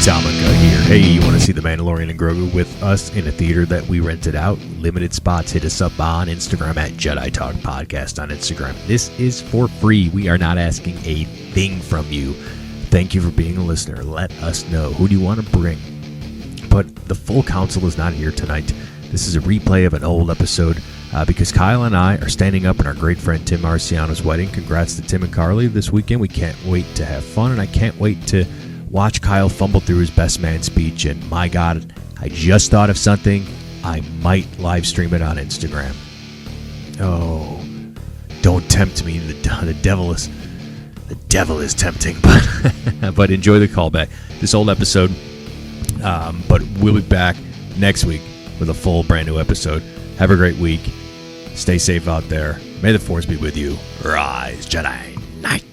Matamika here. Hey, you want to see The Mandalorian and Grogu with us in a theater that we rented out? Limited spots. Hit us up on Instagram at Jedi Talk Podcast on Instagram. This is for free. We are not asking a thing from you. Thank you for being a listener. Let us know. Who do you want to bring? But the full council is not here tonight. This is a replay of an old episode because Kyle and I are standing up in our great friend Tim Marciano's wedding. Congrats to Tim and Carly this weekend. We can't wait to have fun, and I can't wait to watch Kyle fumble through his best man speech. And my God, I just thought of something. I might live stream it on Instagram. Oh, don't tempt me. The devil is tempting. But enjoy the callback. This old episode. But we'll be back next week with a full brand new episode. Have a great week. Stay safe out there. May the Force be with you. Rise, Jedi Knight.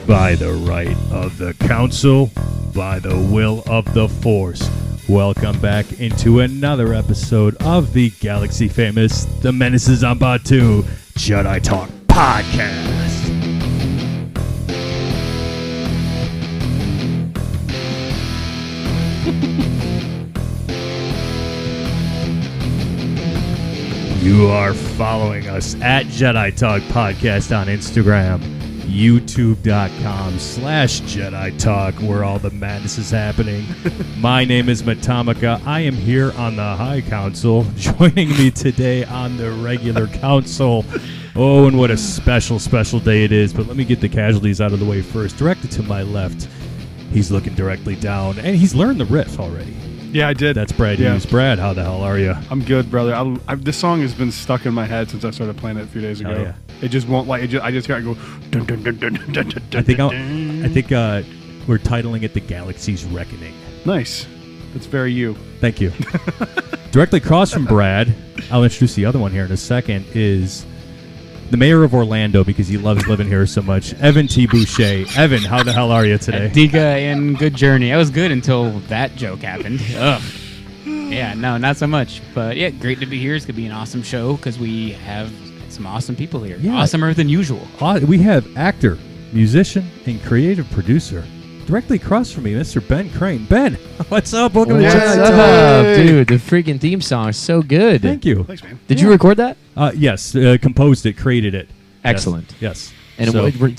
By the right of the Council, by the will of the Force. Welcome back into another episode of the Galaxy Famous The Menaces on Batuu Jedi Talk Podcast. You are following us at Jedi Talk Podcast on Instagram, youtube.com/Jedi Talk, where all the madness is happening. My name is Matamika. I am here on the High Council. Joining me today on the regular council. Oh, and what a special, special day it is. But let me get the casualties out of the way first. Directed to my left, he's looking directly down, and he's learned the riff already. Yeah, I did. That's Brad Hughes. Brad, how the hell are you? I'm good, brother. This song has been stuck in my head since I started playing it a few days ago. Oh, yeah. It just won't I just gotta go. Dun, dun, dun, dun, dun, dun, dun, I think dun. we're titling it The Galaxy's Reckoning. Nice. That's very you. Thank you. Directly across from Brad, I'll introduce the other one here in a second, is the mayor of Orlando, because he loves living here so much, Evan T. Boucher. Evan, how the hell are you today? Dika and good journey. I was good until that joke happened. Ugh. Yeah, no, not so much. But yeah, great to be here. It's going to be an awesome show because we have some awesome people here. Yeah. Awesomer than usual. We have actor, musician, and creative producer directly across from me, Mr. Ben Crane. Ben, what's up? Welcome to Jedi Talk. Dude, the freaking theme song is so good. Thank you. Thanks, man. Did you record that? Yes, composed it, created it. Excellent. Yes. And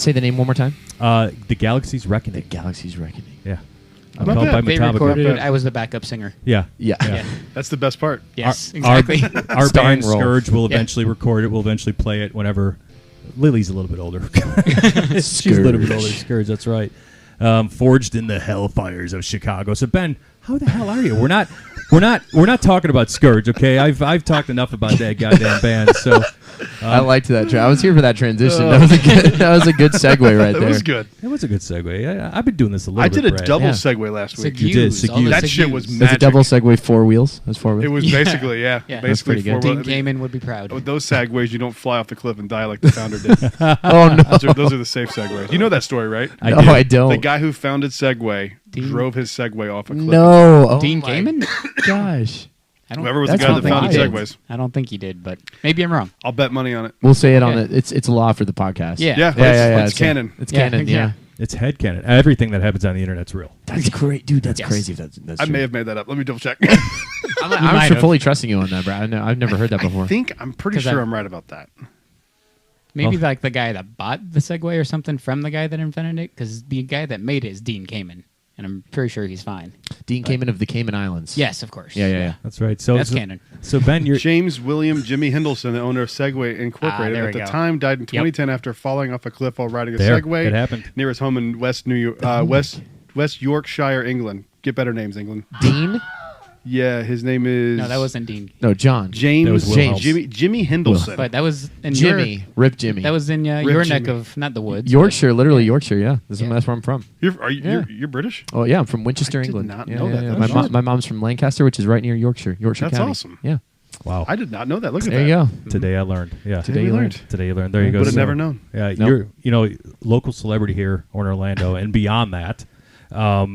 say the name one more time. The Galaxy's Reckoning. The Galaxy's Reckoning. Yeah. Not bad. They Matamika. recorded it. I was the backup singer. Yeah. Yeah. That's the best part. Yes, exactly. Our Starring band role. Scourge will eventually record it. We'll eventually play it whenever. Lily's a little bit older. She's a little bit older. Scourge, that's right. Forged in the hellfires of Chicago. So Ben, how the hell are you? We're not talking about Scourge, okay? I've talked enough about that goddamn band. So I liked that. I was here for that transition. That was a good segue right there. That was good. it was a good segue. I've been doing this a little I bit. did a Brad. double Yeah. segue last week. You did. Segues, all the That shit segues. was That's magic. a double segue, 4 wheels. That's 4 wheels. It was basically, yeah. Yeah. That's Basically, pretty good. four- Dean Kamen would be proud. With those segues, you don't fly off the cliff and die like the founder did. Oh, no. Those are the safe segues. You know that story, right? No, do. I don't. The guy who founded Segway Dean- drove his Segway off a cliff. No. Oh Dean my Kamen? Gosh. Whoever was the That's guy not that founded the guy. Segways. I don't think he did, but maybe I'm wrong. I'll bet money on it. We'll say it on Okay. it. It's law for the podcast. Yeah. Yeah, it's canon. It's Yeah, canon, yeah. yeah. It's headcanon. Everything that happens on the internet's real. That's great. Dude, that's Yes. crazy if that's I true. may have made that up. Let me double check. I'm might have. fully trusting you on that, Brad. I've never heard that before. I'm pretty 'Cause sure I- I'm right about that. Maybe Oh. like the guy that bought the Segway or something from the guy that invented it, because the guy that made it is Dean Kamen, and I'm pretty sure he's fine. Dean Kamen of the Cayman Islands. Yes, of course. Yeah. That's right. So That's canon. So Ben, you're James William Jimmy Hendelson, the owner of Segway Incorporated, there at we the go. time died in 2010 after falling off a cliff while riding a there. Segway It happened. near his home in West Yorkshire, England. Get better names, England. Dean? Yeah, his name is. No, that wasn't Dean. No, John. That James. was Wilhelm. Jimmy Hendelson. But that was in Jimmy. Rip Jimmy. That was in Rip your neck Jimmy. of, not the woods. Yorkshire, literally Yorkshire, yeah. Yeah. That's where I'm from. You're British? Oh, yeah, I'm from Winchester, I did England. not Yeah, know yeah, that. yeah. That's My mom's from Lancaster, which is right near Yorkshire That's County. awesome. Yeah. wow. I did not know that. Look at There that. you go. Today I learned. Yeah. Today we you learned. learned. Today you learned. There you go. Would have So, never known. Yeah, Nope. you're local celebrity here in Orlando and beyond that. How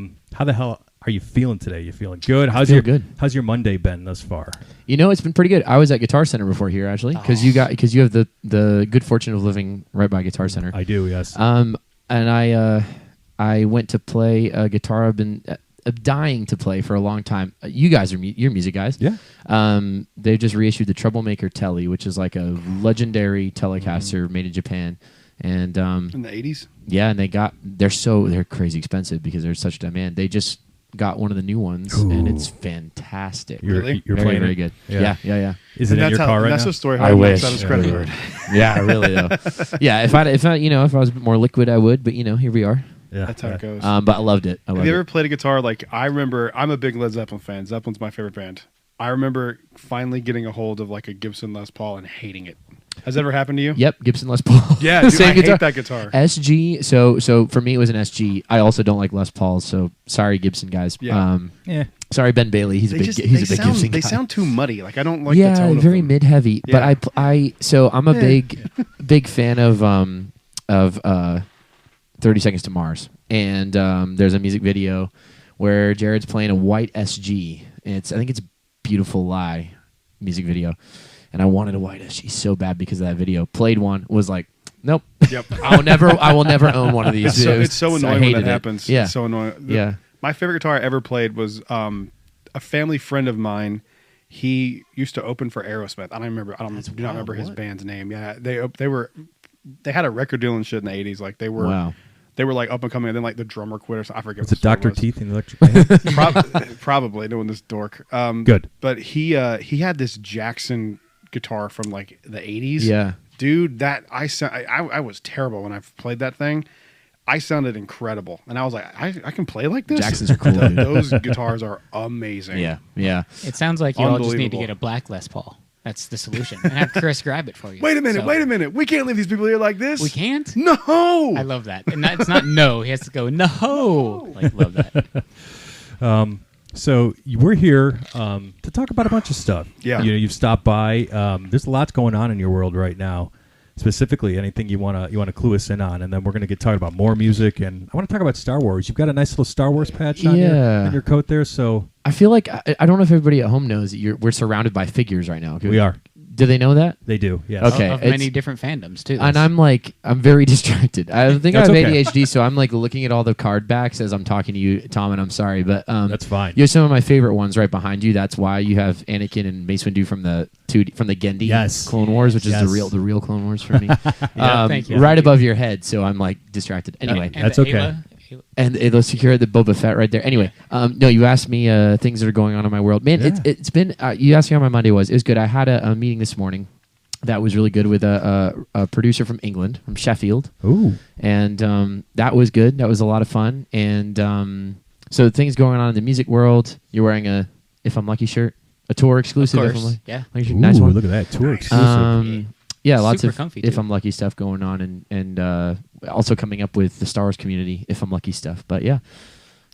the hell are you feeling today? You feeling good? How's your Monday been thus far? It's been pretty good. I was at Guitar Center before here actually, because you have the good fortune of living right by Guitar Center. I do, yes. And I went to play guitar. I've been dying to play for a long time. You guys you're music guys. Yeah. They've just reissued the Troublemaker Tele, which is like a legendary Telecaster made in Japan. And in the 80s. Yeah, and they're crazy expensive because there's such demand. They just got one of the new ones, and it's fantastic. You're Really? playing very, it? very good. Yeah. Yeah. Is it in your car right That's now? the story. How I he wish. maxed out his credit Yeah. card. Yeah, really though. Yeah, if I was a bit more liquid, I would. But here we are. Yeah. That's how it goes. But I loved it. Have you ever played a guitar? Like, I remember, I'm a big Led Zeppelin fan. Zeppelin's my favorite band. I remember finally getting a hold of like a Gibson Les Paul and hating it. Has that ever happened to you? Yep, Gibson Les Paul. Yeah, dude, Same I hate that guitar. SG. So for me, it was an SG. I also don't like Les Pauls. So sorry, Gibson guys. Yeah. Sorry, Ben Bailey. He's a big Gibson guy. They sound too muddy. Like, I don't like the tone of very them. mid-heavy. Yeah. But I'm a big fan of 30 Seconds to Mars. And there's a music video where Jared's playing a white SG. And I think it's a Beautiful Lie music video. And I wanted a white SG so bad because of that video. Played one, was like, nope. Yep. I will never own one of these. It's so annoying when that happens. Yeah. It's so annoying. Yeah. My favorite guitar I ever played was a family friend of mine. He used to open for Aerosmith. I do not remember his band's name. Yeah, they had a record deal and shit in the 80s. Like, they were like up and coming, and then like the drummer quit or something. I forget. Was it Dr. Teeth in the Electric Band? Probably knowing this dork. Good. But he had this Jackson guitar from like the 80s. Yeah. Dude, that I was terrible when I played that thing. I sounded incredible, and I was like, I can play like this. Jacksons are cool. Dude. Those guitars are amazing. Yeah. It sounds like you all just need to Unbelievable. get a black Les Paul. That's the solution. And have Chris grab it for you. Wait a minute. We can't leave these people here like this. We can't? No. I love that. And it's not no. He has to go, no. Like, love that. So we're here to talk about a bunch of stuff. Yeah. You've stopped by. There's lots going on in your world right now. Specifically, anything you want to clue us in on, and then we're going to get talking about more music, and I want to talk about Star Wars. You've got a nice little Star Wars patch on your coat there, so I feel like I don't know if everybody at home knows that we're surrounded by figures right now. we are. Do they know that? They do. Yes. Okay. Of many different fandoms, too. And I'm very distracted. I think I have That's okay. ADHD, so I'm like looking at all the card backs as I'm talking to you, Tom, and I'm sorry, but That's fine. You have some of my favorite ones right behind you. That's why you have Anakin and Mace Windu from the Gendy Clone Wars, which is the real Clone Wars for me. Thank you. Right above your head, so I'm like distracted. Anyway, And That's the okay. Ayla. and the secure the Boba Fett right there. Anyway, no, you asked me things that are going on in my world, man. Yeah. It's been you asked me how my Monday was. It was good. I had a meeting this morning that was really good with a producer from England, from Sheffield. Ooh. And that was good. That was a lot of fun. And so things going on in the music world. You're wearing a If I'm Lucky shirt, a tour exclusive. Of If course. I'm Lucky. Yeah. Lucky shirt. Ooh, Nice one. look at that tour exclusive. Yeah, lots Super of comfy, If too. I'm Lucky stuff going on, and also coming up with the Star Wars community If I'm Lucky stuff. But yeah,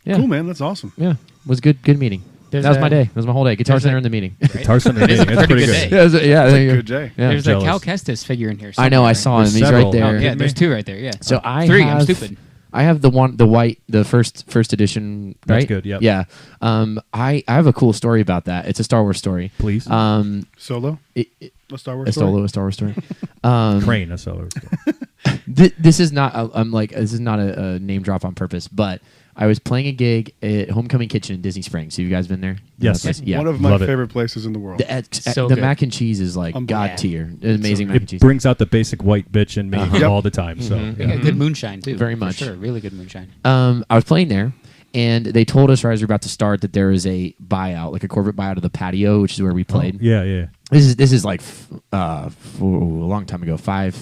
Cool, man. That's awesome. yeah, was good meeting. There's That was my a- day. That was my whole day. Guitar there's Center a- in the meeting. Guitar Center It is a meeting. That's pretty pretty good good. day. Yeah, there you Good go. day. Yeah. There's jealous. a Cal Kestis figure in here. I know. I saw him. There's He's several. right there. Oh, Yeah, kidding there's me? two right there. Yeah. So I Three. have, I'm stupid. I have the first edition. That's Right? good, yep. Yeah. I have a cool story about that. It's a Star Wars story. Please. Solo? A Star Wars A story? Star Wars story. Crane, that's all. This is not. This is not a name drop on purpose, but I was playing a gig at Homecoming Kitchen in Disney Springs. Have you guys been there? Yes. That place? Yeah. One of my Love it. favorite places in the world. The good. mac and cheese is like Unbelievable. god tier. Amazing mac and It cheese. brings out the basic white bitch in me Yep. all the time. So They got good moonshine, too. Very for much. Sure. Really good moonshine. I was playing there, and they told us right as we were about to start that there is a buyout, like a corporate buyout of the patio, which is where we played. yeah. This is like a long time ago, five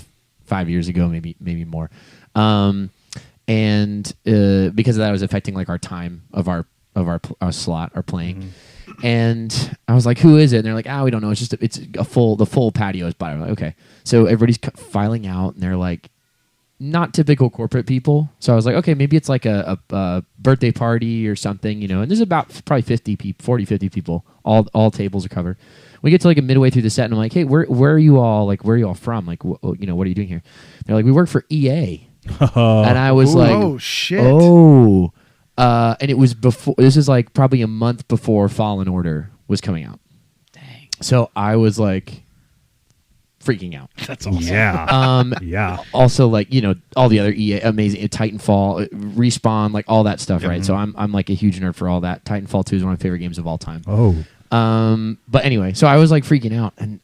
years ago, maybe more. And because of that, it was affecting like our time of our slot, our playing. And I was like, "Who is it?" And they're like, we don't know. It's the full patio is by." I'm like, okay, so everybody's filing out, and they're like, not typical corporate people. So I was like, okay, maybe it's like a birthday party or something, And there's about probably 50 people. All tables are covered. We get to like a midway through the set, and I'm like, hey, where are you all? Like, where are you all from? Like, what are you doing here? They're like, we work for EA. And I was like, oh, shit. oh, And it was before. This is like probably a month before Fallen Order was coming out. Dang. So I was like freaking out. That's awesome. Yeah. Yeah. Also, like, you know, all the other EA amazing Titanfall, Respawn, like all that stuff, right? So I'm like a huge nerd for all that. Titanfall 2 is one of my favorite games of all time. Oh. But anyway, so I was like freaking out, and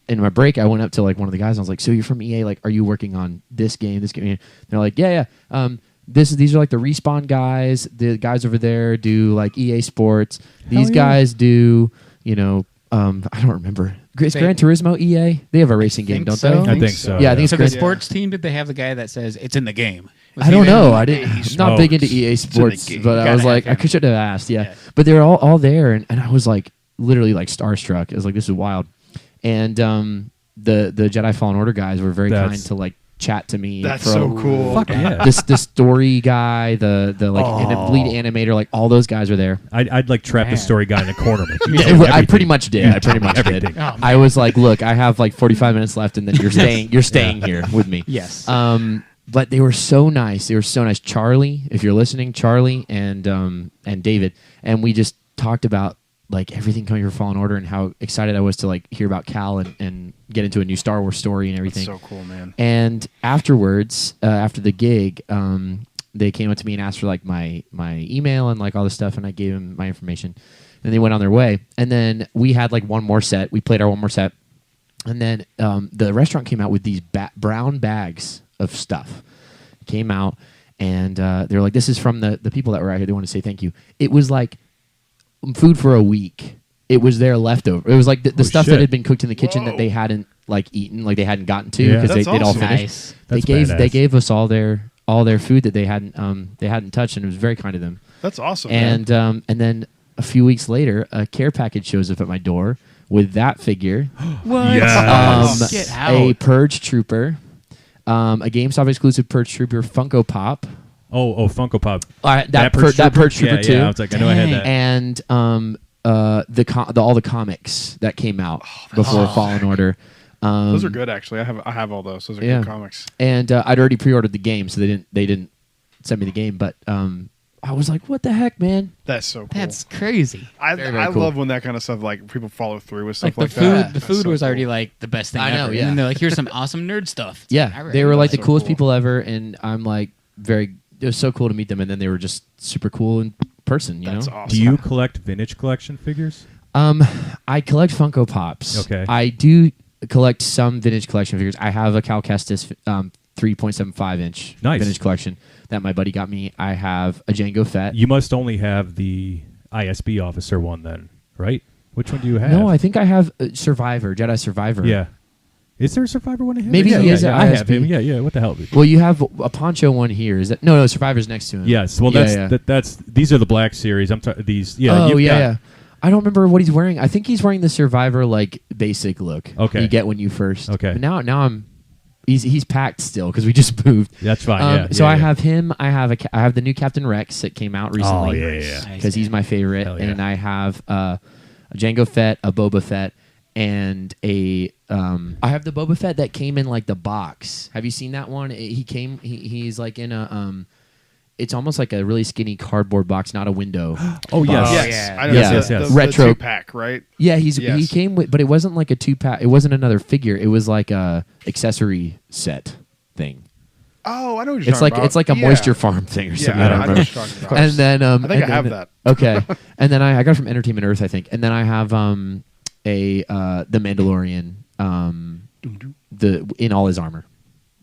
in my break, I went up to like one of the guys. And I was like, "So you're from EA? Like, are you working on this game? This game?" And they're like, "Yeah, yeah. These are like the Respawn guys. The guys over there do like EA Sports. These guys do, you know, I don't remember. Is Gran Turismo EA? They have a racing game, don't they? I think so. Yeah, I think it's So the Gran. sports team, did they have the guy that says it's in the game? Was I he don't there? know. I didn't. Not big into EA Sports, game. but I Gotta was like, have I him. should have asked. Yeah. Yeah. But they were all there, and I was like, literally like starstruck. I was like, this is wild. And the Jedi Fallen Order guys were very kind to like chat to me. That's for so cool. Fuck yeah. the story guy, the like lead animator, like all those guys were there. I'd like trap the Man. story guy in a corner. But you Yeah, told him I everything. pretty much did. You I pretty told him much did. everything. Oh, I was like, look, I have like 45 minutes left, and then you're staying. You're staying here with me. Yes. But they were so nice. They were so nice. Charlie, if you're listening, Charlie and David, and we just talked about like everything coming from Fallen Order and how excited I was to like hear about Cal and get into a new Star Wars story and everything. That's so cool, man. And afterwards, after the gig, they came up to me and asked for like my email and like all this stuff, and I gave them my information. And they went on their way. And then we had like one more set. We played our one more set, and then the restaurant came out with these brown bags of stuff. Came out, and they were like, "This is from the people that were out here. They want to say thank you." It was like food for a week. It was their leftover. It was like the stuff shit. that had been cooked in the kitchen that they hadn't like eaten, like they hadn't gotten to because That's they'd all awesome. finished. Nice. That's they badass. gave us all their food that they hadn't touched, and it was very kind of them. That's awesome. man. And then a few weeks later, a care package shows up at my door with that figure, What? Yes. Get out. a Purge Trooper, a GameStop exclusive Purge Trooper Funko Pop, Oh, Funko Pop. that Purge Trooper yeah, too, Yeah, I was like, I know I had that. and all the comics that came out before Fallen Order. Those are good, actually. I have all those. Those are Yeah. good comics. And I'd already pre-ordered the game, so they didn't send me the game. But I was like, "What the heck, man?" That's so cool. That's crazy. I very, very cool. love when that kind of stuff, like people follow through with Like stuff the like food, that. the That's food so was cool. already like the best thing I know, ever. yeah. And then they're like, "Here's some awesome nerd stuff." Yeah, they were like the so coolest cool. people ever, and I'm like very. It was so cool to meet them, and then they were just super cool in person. You That's know. awesome. Do you collect vintage collection figures? I collect Funko Pops. Okay. I do collect some vintage collection figures. I have a Cal Kestis 3.75 inch Nice. vintage collection that my buddy got me. I have a Jango Fett. You must only have the ISB officer one then, right? Which one do you have? No, I think I have Survivor, Jedi Survivor. Yeah. Is there a Survivor one in here? Maybe yeah, he yeah, is yeah, at I have ISB. him. Yeah, yeah. What the hell? Well, you have a Poncho one here. Is that no? Survivor's next to him. Yes. Well, Yeah, that's these are the Black Series. These. Yeah. Oh you've yeah, got- yeah. I don't remember what he's wearing. I think he's wearing the Survivor like basic look. Okay. You get when you first. Okay. But now I'm. He's packed still because we just moved. That's fine. Yeah. So yeah, I yeah. have him. I have the new Captain Rex that came out recently. Oh yeah, yeah. Nice, Because he's my favorite, Hell yeah. and I have a Jango Fett, a Boba Fett, and a I have the Boba Fett that came in like the box. Have you seen that one? He's like in a it's almost like a really skinny cardboard box, not a window. Oh yes. Yes, yeah. I know. Yes, the, yes, yes. The Retro. 2-pack, right? Yeah, he Yes. came with, but it wasn't like a 2-pack. It wasn't another figure. It was like a accessory set thing. Oh, I know what you're It's talking like about. it's like a Yeah. moisture farm thing or Yeah, something. I I know don't what remember. you're talking about. And then I think I and have then- that. Okay, and then I got it from Entertainment Earth, I think. And then I have the Mandalorian the in all his armor,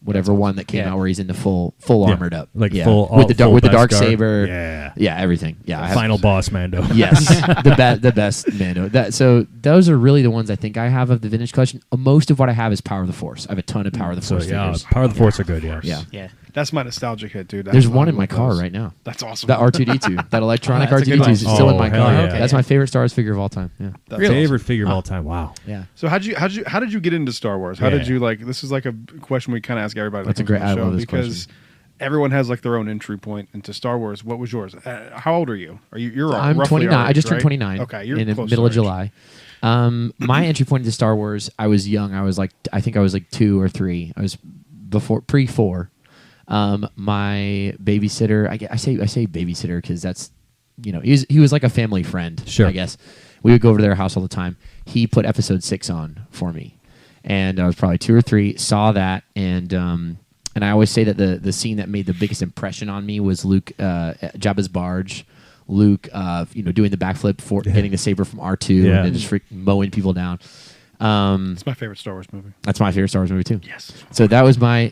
whatever one that came Yeah. out where he's in the full Yeah. armored up, Like yeah. full with the full with the Beskar. dark saber, Yeah. everything, yeah. I have- Final boss Mando. Yes, the best Mando. So those are really the ones I think I have of the vintage collection. Most of what I have is Power of the Force. I have a ton of Power of the So Force yeah, figures. Power of the Force are good. Yeah. Yeah. Yeah. That's my nostalgic hit, dude. There's That's one I in my love car those. right now. That's awesome. That R2D2, that electronic Oh, that's a good R2D2 is one. still in Oh, my hell car. yeah. That's my favorite Star Wars figure of all time. Yeah. That's Favorite awesome. figure of all time. Wow. Yeah. So how did you get into Star Wars? How Yeah. did you like? This is like a question we kind of ask everybody. That's that a great- comes on the I love show this because everyone has like their own entry point into Star Wars. What was yours? How old are you? You're I'm roughly 29. our I just age, turned right? 29. Okay, you're in the close middle to of our age. July. My entry point into Star Wars, I was young. I was like, I think I was like 2 or 3. I was pre 4. My babysitter, I say babysitter because that's, he was like a family friend. Sure. I guess we would go over to their house all the time. He put episode 6 on for me, and I was probably 2 or 3. Saw that, and I always say that the scene that made the biggest impression on me was Luke, Jabba's barge. Luke, doing the backflip for getting the saber from R2 and then just mowing people down. It's my favorite Star Wars movie. That's my favorite Star Wars movie too. Yes. So that was my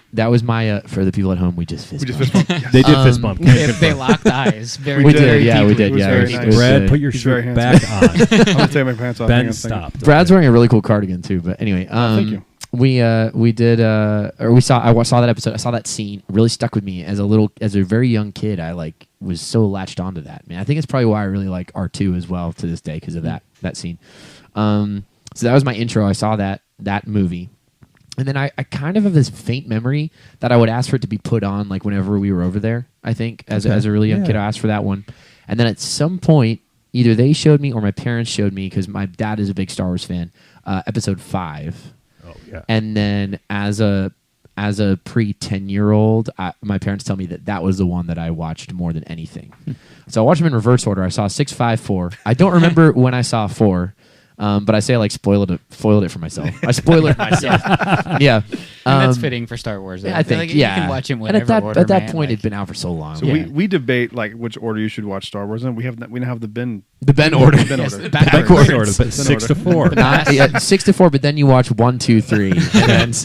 for the people at home. We just fist bumped. Yes. They did fist bump. They locked eyes. Very, We did, very yeah, we deeply. did, yeah. It It was was- very it was, Brad, put your He's shirt very back on. I'm gonna take my pants off. Ben Hang on a second. stopped. Brad's wearing a really cool cardigan too. But anyway, thank you. we did I saw that episode. I saw that scene. It really stuck with me as a very young kid. I was so latched onto that. Man, I think it's probably why I really like R2 as well to this day because of that scene. So that was my intro. I saw that movie. And then I kind of have this faint memory that I would ask for it to be put on whenever we were over there, I think, as a really young kid. I asked for that one. And then at some point, either they showed me or my parents showed me, because my dad is a big Star Wars fan, episode 5. Oh, yeah. And then as a pre-10-year-old, my parents tell me that was the one that I watched more than anything. So I watched them in reverse order. I saw 6, 5, 4. I don't remember when I saw 4. But I say I spoiled it for myself. I spoiled it myself. Yeah. And that's fitting for Star Wars. Though. I think, You can watch it in whatever and at order, that man, point, it'd been out for so long. So we debate which order you should watch Star Wars in. We now have the Ben order. The Ben Yes, order. backwards. Order, but 6 to 4. 6 to 4, but then you watch 1, 2, 3,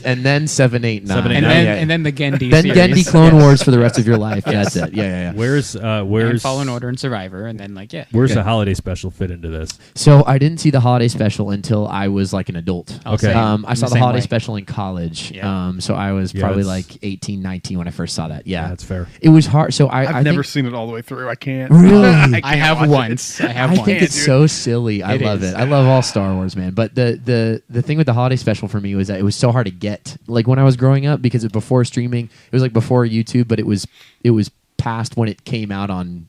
and then 7, 8, 9. 7, 8, And 9. then the Gendy Then series. Gendy Clone Wars for the rest of your life. That's it. Yeah. Where's And Fallen Order and Survivor, and then Where's the holiday special fit into this? So I didn't see the holiday special until I was an adult. Okay. I saw the same holiday way. special in college. Yeah. So I was Yeah, probably that's- 18, 19 when I first saw that. Yeah. That's fair. It was hard. So I I've never think, seen it all the way through. I can't. Really? I can't have watch it. once. I have I once. think it's so silly. I It love is. it. I love all Star Wars, man. But the thing with the holiday special for me was that it was so hard to get. When I was growing up, because it before streaming, it was before YouTube, but it was past when it came out on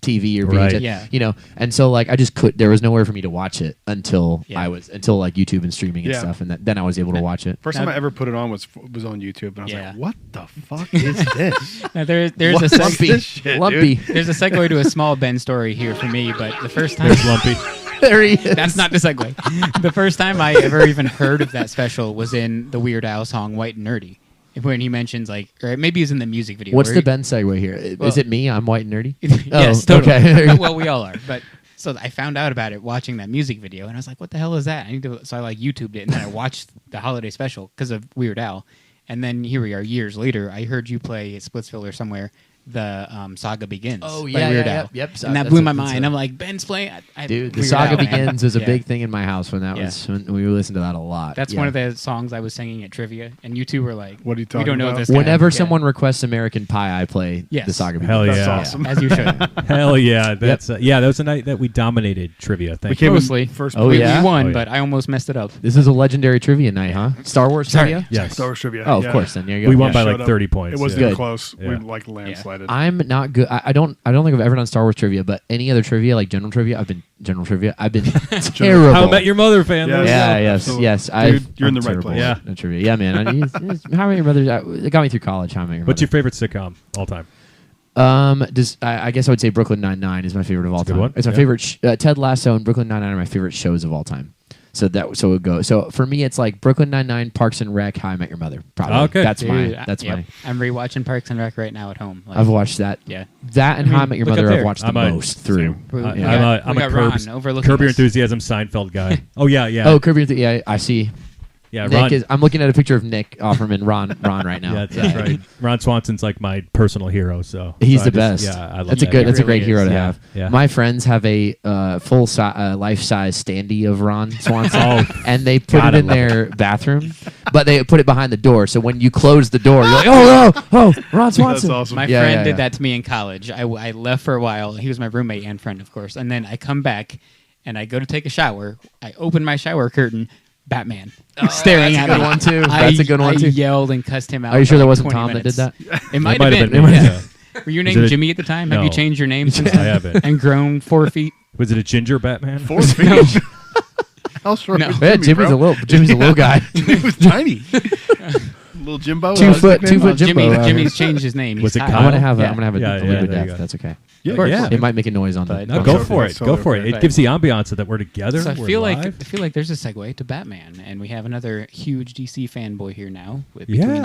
TV or Right. VHS, Yeah. and so I just there was nowhere for me to watch it until Yeah. until YouTube and streaming and Yeah. stuff, and then I was able to watch it. First time I ever put it on was on YouTube, and I was Yeah. like, "What the fuck is this? Now, there's What a is seg- this shit, Lumpy. dude?" there's a segue to a small Ben story here for me, but the first time There's Lumpy. There he is. that's not the segue. The first time I ever even heard of that special was in the Weird Al song "White and Nerdy," when he mentions or maybe it's in the music video. What's where the he- Ben segue here? Is Well- it me? I'm white and nerdy. Yes, Oh, totally. okay. Well, we all are, but. So I found out about it watching that music video, and I was like, "What the hell is that?" So I YouTubed it, and then I watched the holiday special because of Weird Al, and then here we are years later. I heard you play at Splitsville or somewhere. The Saga Begins. Oh, by yeah, Weird yeah, Al. yep, yep. And that That's blew a- my that's mind. a- I'm like, Ben's playing. Dude, the Weird Saga Al, man. Begins was a Yeah. big thing in my house when Yeah. we listened to that a lot. That's Yeah. one of the songs I was singing at trivia, and you two were like, What are you We talking don't know about? this guy. Whenever Yeah. someone requests American Pie, I play Yes. the Saga Begins. Hell That's yeah. awesome. as you should. Hell yeah. That's that was a night that we dominated trivia. Thank We you. came in Mostly. first. Oh, we, yeah? we won, Oh, yeah. but I almost messed it up. This is a legendary trivia night, huh? Star Wars Sorry. trivia? Yes. Star Wars trivia. Oh, of yeah. course. Then there you go. We won Yeah. by Showed up. 30 points. It wasn't yeah. even close. Yeah. We landslided. I'm not good. I don't think I've ever done Star Wars trivia, but any other trivia, like general trivia, I've been terrible. How About Your Mother fan. Yeah. let's Yeah, go. yes, Absolutely. yes. Dude, you're in the right terrible place. at trivia. Yeah, man. How Many Brothers? It got me through college. How Many What's your Brothers? favorite sitcom all time? I guess I would say Brooklyn Nine-Nine is my favorite of all That's a good time. one. It's my Yeah. favorite. Ted Lasso and Brooklyn Nine-Nine are my favorite shows of all time. So it would go. So for me, it's like Brooklyn Nine-Nine, Parks and Rec, How I Met Your Mother. Probably. Okay. That's Dude, my. That's yep. my. I'm rewatching Parks and Rec right now at home. Like, I've watched that. Yeah. That and How I Met Your look Mother up I've there. watched the I'm a- most through. We I'm got- a we got Curb Ron overlooking Your this. Enthusiasm Seinfeld guy. Oh, yeah, yeah. Oh, Kirby. Yeah, I see. yeah, Nick Ron. I'm looking at a picture of Nick Offerman, Ron right now. Yeah, that's right. Ron Swanson's like my personal hero. So He's so the I best. Yeah, I love That's that a good. guy. That's a really great hero is. to Yeah, have. yeah. My friends have a full life-size standee of Ron Swanson, Oh, and they put God, it I in love their bathroom, but they put it behind the door. So when you close the door, you're like, oh, Ron That's Swanson. awesome. My Yeah, friend yeah, did yeah. that to me in college. I left for a while. He was my roommate and friend, of course. And then I come back, and I go to take a shower. I open my shower curtain. Batman staring that's at a good me. one, too. That's a good one, too. I yelled and cussed him out. Are you sure for that like wasn't 20 Tom that did minutes. that? It might might have have been. been. Yeah. Yeah. Were you Is named it a- Jimmy at the time? Have No. you changed your name since I haven't. and grown 4 feet? Was it a ginger Batman? 4 feet. How short No. was Yeah, Jimmy, bro? Jimmy's a little guy. He was tiny. Little Jimbo. 2 foot Jimbo. Jimmy's changed his name. Was He's it Kyle. Kyle? I'm gonna have Yeah. a Yeah, little bit there you deaf. go. That's okay. Yeah, Yeah. It might make a noise on But- the. No, I'm go sure for it's it. totally Go for it. okay. It gives the ambiance that we're together. So I we're feel live. like there's a segue to Batman, and we have another huge DC fanboy here now. Let's Let's Yeah.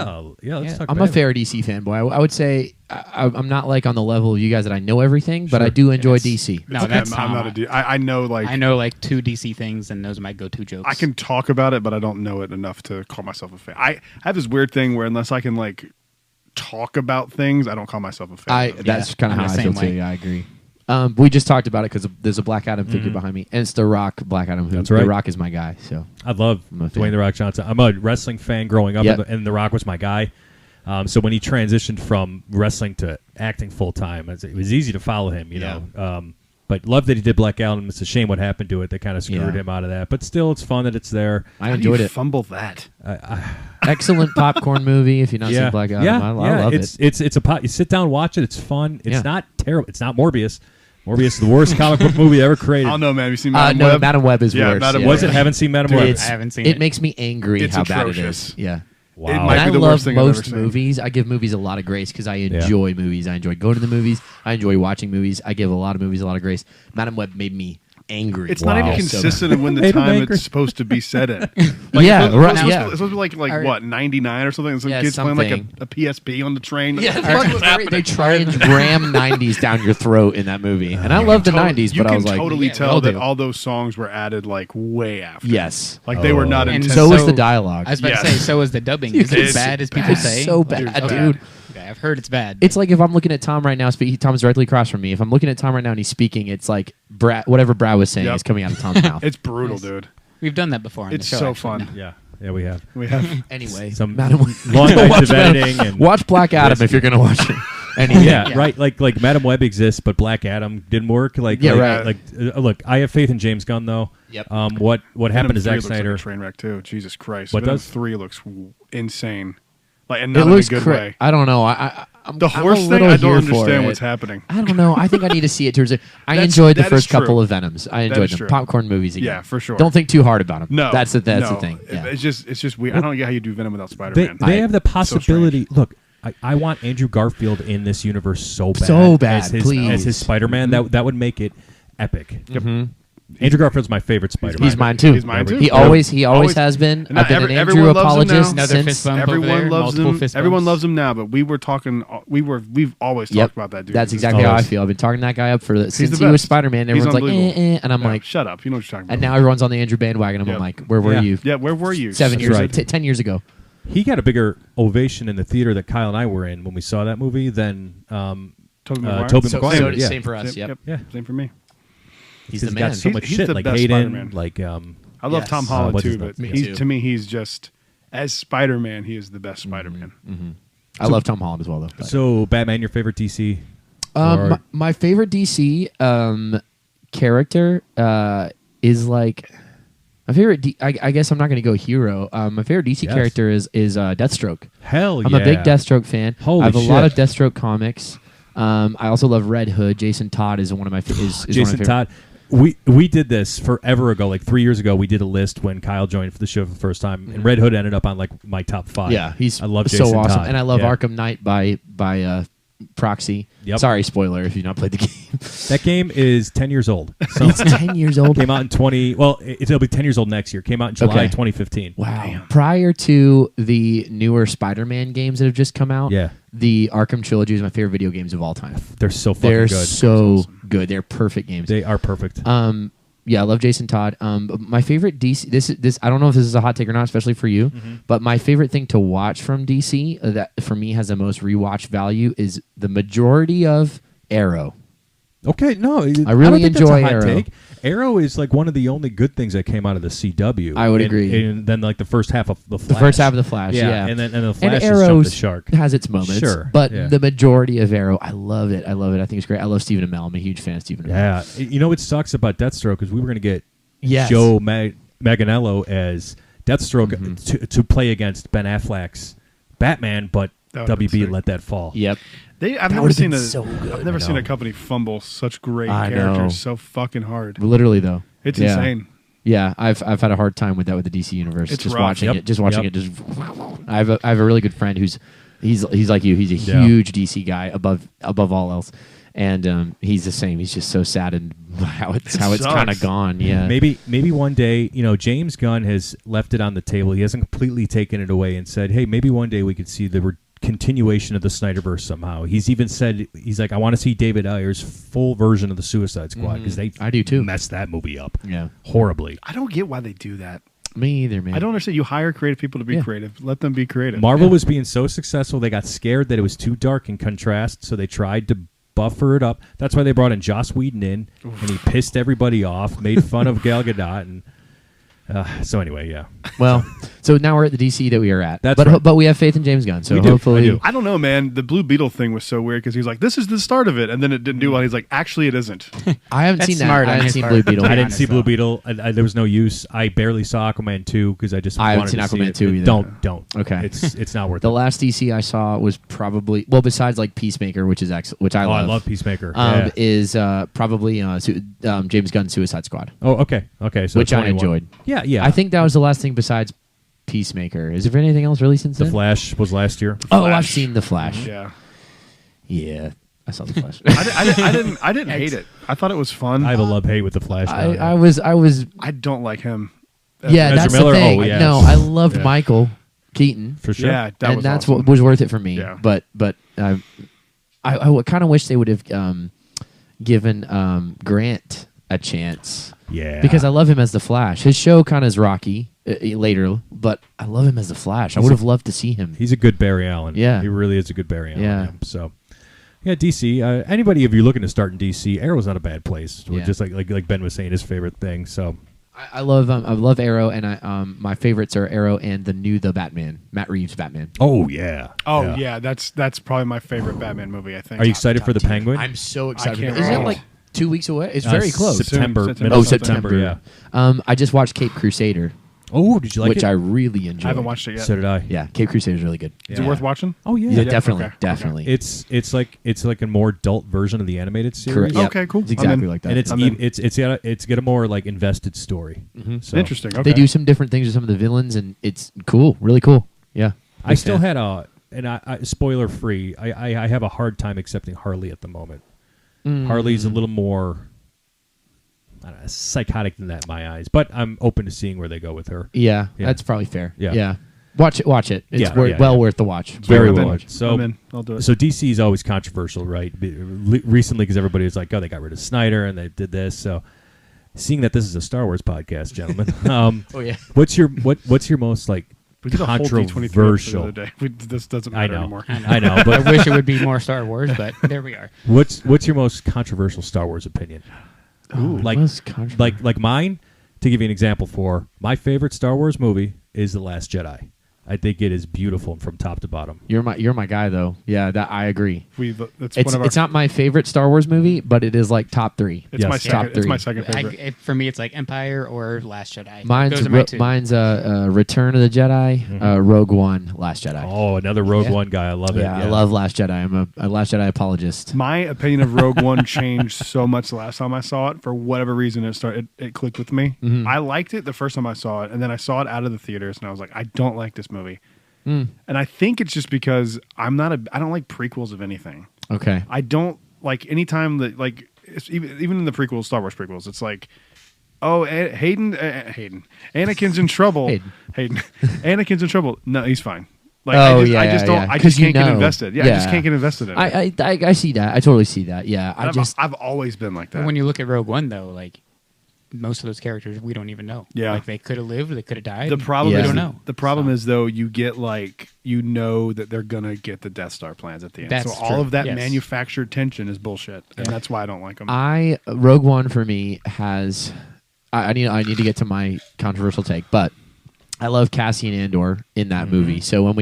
talk. I'm about a fair DC fanboy. I would say I'm not like on the level of you guys that I know everything, but I do enjoy Yes. DC. No, Okay, that's I'm not a dude. I know like I know like 2 DC things, and those are my go-to jokes. I can talk about it, but I don't know it enough to call myself a fan. I have this weird thing where unless I can like talk about things, I don't call myself a fan. That's kind of I'm how the I feel same way. too. Yeah, I agree. We just talked about it because there's a Black Adam figure behind me, and it's The Rock, Black Adam. Who That's right. The Rock is my guy. So I love I'm a fan. Dwayne The Rock Johnson. I'm a wrestling fan growing up, Yep. and The Rock was my guy. So when he transitioned from wrestling to acting full time, it was easy to follow him, you know. But love that he did Black Adam. It's a shame what happened to it that kind of screwed Yeah. him out of that. But still, it's fun that it's there. I How do you enjoyed it. fumble that. Excellent popcorn movie. If you've not seen Black Adam, I love it. It's a pot. You sit down, watch it. It's fun. It's Yeah. not terrible. It's not Morbius. Morbius is the worst comic book movie ever created. I don't know, man. Have you seen Madam No, Web? Madam Web is Yeah, worse. Madam Was it? Haven't seen Madam Web. It's- I haven't seen it it. makes me angry It's how bad it atrocious. is. Yeah. It Wow. might And I be the love worst thing I've ever most seen. movies. I give movies a lot of grace because I enjoy movies. I enjoy going to the movies. I enjoy watching movies. I give a lot of movies a lot of grace. Madam Web made me angry. It's not even Wow. consistent in when the Made him time angry. it's supposed to be set in. Yeah, it's right, supposed, yeah. It's supposed to be like Alright. what 99 or something. And some Yeah, kids playing like something. a PSP on the train. Yeah, What's happening? they try and ram 90s down your throat in that movie. And I love the 90s, You but I can was like, totally Yeah, we tell all that do. all those songs were added like way after. yes. Like they were not And intended. So was the dialogue. I was about Yes. to say, so is the dubbing. Is it as It's bad as people bad. say? so Like, bad, okay. dude. Okay, I've heard it's bad. It's like if I'm looking at Tom right now, Tom's directly across from me. If I'm looking at Tom right now and he's speaking, it's like whatever Brad was saying Yep. is coming out of Tom's mouth. It's brutal, Nice. dude. We've done that before on It's the show. so actually. fun. Yeah, we have We have Anyway, some Madam long nights Watch of editing and watch Black Adam if you're gonna watch it. Anyway, yeah, Yeah. right. Like Madam Web exists, but Black Adam didn't work. Yeah, right. Look, I have faith in James Gunn though. Yep. What happened to Venom 3 Zack looks like Snyder? a train wreck too. Jesus Christ. What Venom does? 3 looks insane. Like and it not in a looks good cra- way. I don't know. I'm The I'm a horse thing, little I don't here for understand it. what's happening. I don't know. I think I need to see it. I That's- enjoyed the that first is true. couple of Venoms. I enjoyed is them. true. Popcorn movies again. Yeah, for sure. Don't think too hard about them. No, that's the no. thing. Yeah. It's just weird. I don't get how you do Venom without They, Spider-Man. they have the so possibility. Look, I want Andrew Garfield in this universe so bad. So bad, as his, please. as his Spider-Man. That would make it epic. Mhm. Andrew Garfield's my favorite Spider-Man. He's mine too. He's mine too. He always has been. And I've been every- an Andrew everyone loves him apologist now. Another since. fist bump over Everyone there, loves multiple him. fist Everyone bumps. loves him now, but we've always talked about that dude. That's Since- exactly how I always. feel. I've been talking that guy up since the he was best. Spider-Man. He's Everyone's like, unbelievable. and I'm Yeah, like, shut up. You know what you're talking about. and now everyone's on the Andrew bandwagon. And I'm Yep. like, where were Yeah. you? Yeah, where were you? 7 years, right. 10 years ago. He got a bigger ovation in the theater that Kyle and I were in when we saw that movie than Tobey Maguire. Tobey So, Maguire. Yeah. same for us. Yep. Yeah. Same for me. He's the He's man. got so He's- much he's shit the like best Hayden, Spider-Man. like I love Yes. Tom Holland what's too, his name? but Me he's too. to me he's just as Spider-Man. He is the best Spider-Man. I love Tom Holland as well, though. but- So Batman, your favorite DC? my favorite DC character is like my favorite. I guess I'm not going to go hero. My favorite DC Yes. character is Deathstroke. Hell I'm yeah! a big Deathstroke fan. Holy I have a lot of shit. Deathstroke comics. I also love Red Hood. Jason Todd is one of my is one of my Jason favorite. Todd. We did this forever ago, like 3 years ago. We did a list when Kyle joined for the show for the first time, and Red Hood ended up on like my top 5. Yeah, he's I love so Jason awesome, Todd. and I love Yeah. Arkham Knight by proxy. Yep. Sorry, spoiler if you've not played the game. That game is 10 years old. So It's 10 years old. came out in 20. Well, it'll be 10 years old next year. Came out in July Okay. 2015. Wow. Prior to the newer Spider-Man games that have just come out, Yeah. the Arkham trilogy is my favorite video games of all time. They're so fucking They're good. so good. They're perfect games. They are perfect. Yeah, I love Jason Todd. But my favorite DC. This I don't know if this is a hot take or not, especially for you. But my favorite thing to watch from DC that for me has the most rewatch value is the majority of Arrow. Okay, no, I really don't think that's a enjoy hot Arrow. take. Arrow is like one of the only good things that came out of the CW. I would And- agree. And then like the first half of the Flash. The first half of the Flash, yeah. and then the And Flash has Arrow jumped the shark. has its moments, Sure, but yeah. the majority of Arrow, I love it. I love it. I think it's great. I love Stephen Amell. I'm a huge fan of Stephen Amell. Yeah, you know what sucks about Deathstroke is we were going to get Yes. Joe Manganiello as Deathstroke to play against Ben Affleck's Batman, but That would've been WB sick. let that fall. Yep. I've That never would've seen been a so good. I've never I seen know. a company fumble such great I know. characters so fucking hard. Literally though, It's Yeah. insane. Yeah, I've had a hard time with that with the DC universe. It's just rough. watching Yep. it, just watching Yep. it. Just I have a really good friend who's he's like you. He's a Yeah. huge DC guy above all else, and he's the same. He's just so sad and how it's sucks. kind of gone. Yeah, Maybe one day, James Gunn has left it on the table. He hasn't completely taken it away and said, "Hey, maybe one day we could see the continuation of the Snyderverse somehow." He's even said, he's like, "I want to see David Ayer's full version of the Suicide Squad because they I do too. messed that movie up Yeah, horribly." I don't get why they do that. me either, man. I don't understand. You hire creative people to be Yeah. creative. Let them be creative. Marvel was being so successful, they got scared that it was too dark in contrast, so they tried to buffer it up. That's why they brought in Joss Whedon in, and he pissed everybody off, made fun of Gal Gadot, and so anyway, yeah. Well, so now we're at the DC that we are at. That's but right. but we have faith in James Gunn. So We do. hopefully, I do. I don't know, man. The Blue Beetle thing was so weird because he's like, "This is the start of it," and then it didn't do well. He's like, "Actually, it isn't." I haven't That's seen that. smart I on haven't his seen part. Blue Beetle. I didn't honest, see Blue though. Beetle. There was no use. I barely saw Aquaman 2 because I just I haven't wanted seen to see Aquaman it. 2 either. Don't. Okay. It's not worth The it. last DC I saw was probably besides like Peacemaker, which is which I Oh, love. I love Peacemaker. Yeah. Is probably James Gunn's Suicide Squad, Oh, okay. So which I 21. enjoyed. Yeah. I think that was the last thing besides Peacemaker. Is there anything else really since The then? Flash was last year. Oh, I've Flash. seen the Flash. Yeah, Yeah, I saw the Flash. I didn't hate it. I thought it was fun. I have a love hate with the Flash. I was. I don't like him. Yeah, Ezra that's Miller? the thing. Oh, yeah. No, I loved Yeah. Michael Keaton. for sure. Yeah, that and was that's awesome. what was worth it for me. Yeah. But I kind of wish they would have given Grant a chance Yeah. because I love him as the Flash. His show kind of is rocky later, but I love him as the Flash. I would have loved to see him. He's a good Barry Allen. Yeah. He really is a good Barry Allen. Yeah. So, yeah, DC. Anybody, if you're looking to start in DC, Arrow's not a bad place. Yeah. Just like Ben was saying, his favorite thing. So, I love Arrow, and my favorites are Arrow and the Batman, Matt Reeves Batman. oh yeah. Oh yeah, that's probably my favorite Batman movie. I think. Are you excited for the Penguin? I'm so excited. can't Isn't it wait. like 2 weeks away? It's very close. September. Soon. Middle Oh, of September. Yeah. I just watched Cape Crusader, Oh, did you like which it? I really enjoyed. I haven't watched it yet. So did I. Yeah, Cape Crusader is really good. Is it worth watching? Oh yeah. Yeah, Yeah, definitely, okay, definitely. It's like a more adult version of the animated series. Correct. Yep. Okay, cool. It's exactly I'm in. like that. And it's I'm in. it's got a more like invested story. So, Interesting. Okay. They do some different things with some of the villains, and it's cool, really cool. Yeah, I still had I spoiler free. I have a hard time accepting Harley at the moment. Harley's a little more I don't know, psychotic than that in my eyes, but I'm open to seeing where they go with her. Yeah, Yeah. that's probably fair. Yeah. Watch it. It's Yeah, well yeah. worth the watch. Very I'm well in. watched. So I'm in. I'll do it. So DC is always controversial, right? Recently, because everybody was like, "Oh, they got rid of Snyder and they did this." So, seeing that this is a Star Wars podcast, gentlemen, Oh yeah. what's your most like we did a whole D23 episode the controversial? other day. This doesn't I matter know, anymore. I know, I but wish it would be more Star Wars, but there we are. what's your most controversial Star Wars opinion? Like most controversial. like mine. To give you an example, for my favorite Star Wars movie is The Last Jedi. I think it is beautiful from top to bottom. You're my guy though. Yeah, that I agree. That's It's one of our. it's not my favorite Star Wars movie, but it is like top 3. It's Yes. my Top second. It's three. my second favorite. For me, it's like Empire or Last Jedi. Mine's Those are my two. Return of the Jedi, Rogue One, Last Jedi. Oh, another Rogue Yeah. One guy. I love it. yeah, I love Last Jedi. I'm a Last Jedi apologist. My opinion of Rogue One changed so much the last time I saw it. For whatever reason, it clicked with me. I liked it the first time I saw it, and then I saw it out of the theaters, and I was like, I don't like this movie. And I think it's just because I don't like prequels of anything. Okay. I don't like anytime that like it's even in the prequels, Star Wars prequels, it's like, oh, Hayden, Anakin's in trouble. Hayden, Anakin's in trouble. No, he's fine. Like Oh, I just don't. yeah. I 'Cause just you can't get know. invested. Yeah, I just can't get invested in it. I see that. I totally see that. Yeah. I've always been like that. But when you look at Rogue One, though, like most of those characters, we don't even know. Yeah. like they could have lived, they could have died. The problem Yeah. is we don't know. The problem is though you get like that they're gonna get the Death Star plans at the end. That's so all true. of that Yes. manufactured tension is bullshit, and that's why I don't like them. Rogue One for me has. I need to get to my controversial take, but I love Cassian Andor in that movie. So when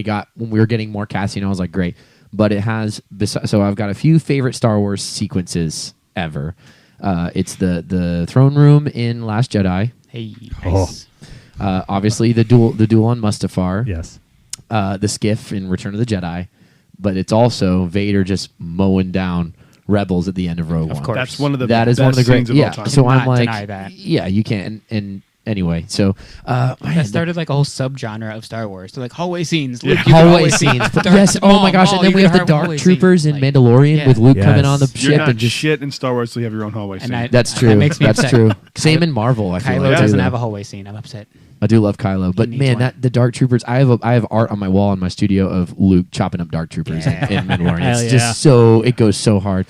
we were getting more Cassian, I was like, great. But it has. So I've got a few favorite Star Wars sequences ever. It's the throne room in Last Jedi. Hey, Oh. nice. Obviously the duel on Mustafar. Yes. The skiff in Return of the Jedi, but it's also Vader just mowing down rebels at the end of Rogue One. Of course. That's one of the That is best one of the great. scenes of Yeah. all time. So I'm Cannot like, deny that. yeah, you can't. And anyway, so That started like a whole subgenre of Star Wars. So like hallway scenes, Luke, Yeah. you can hallway scenes. Darth Oh my gosh! Maul, And then you we can have the Dark hallway Troopers scenes. in Like, Mandalorian yeah. with Luke Yes. coming on the You're ship not and just. shit in Star Wars, so you have your own hallway scene. That's That true. makes me That's upset. true. Same in Marvel. I feel Kylo like doesn't too, have though. a hallway scene. I'm upset. I do love Kylo, but needs man, one. that the Dark Troopers. I have art on my wall in my studio of Luke chopping up Dark Troopers Yeah. in Mandalorian. Hell It's yeah. just so it goes so hard.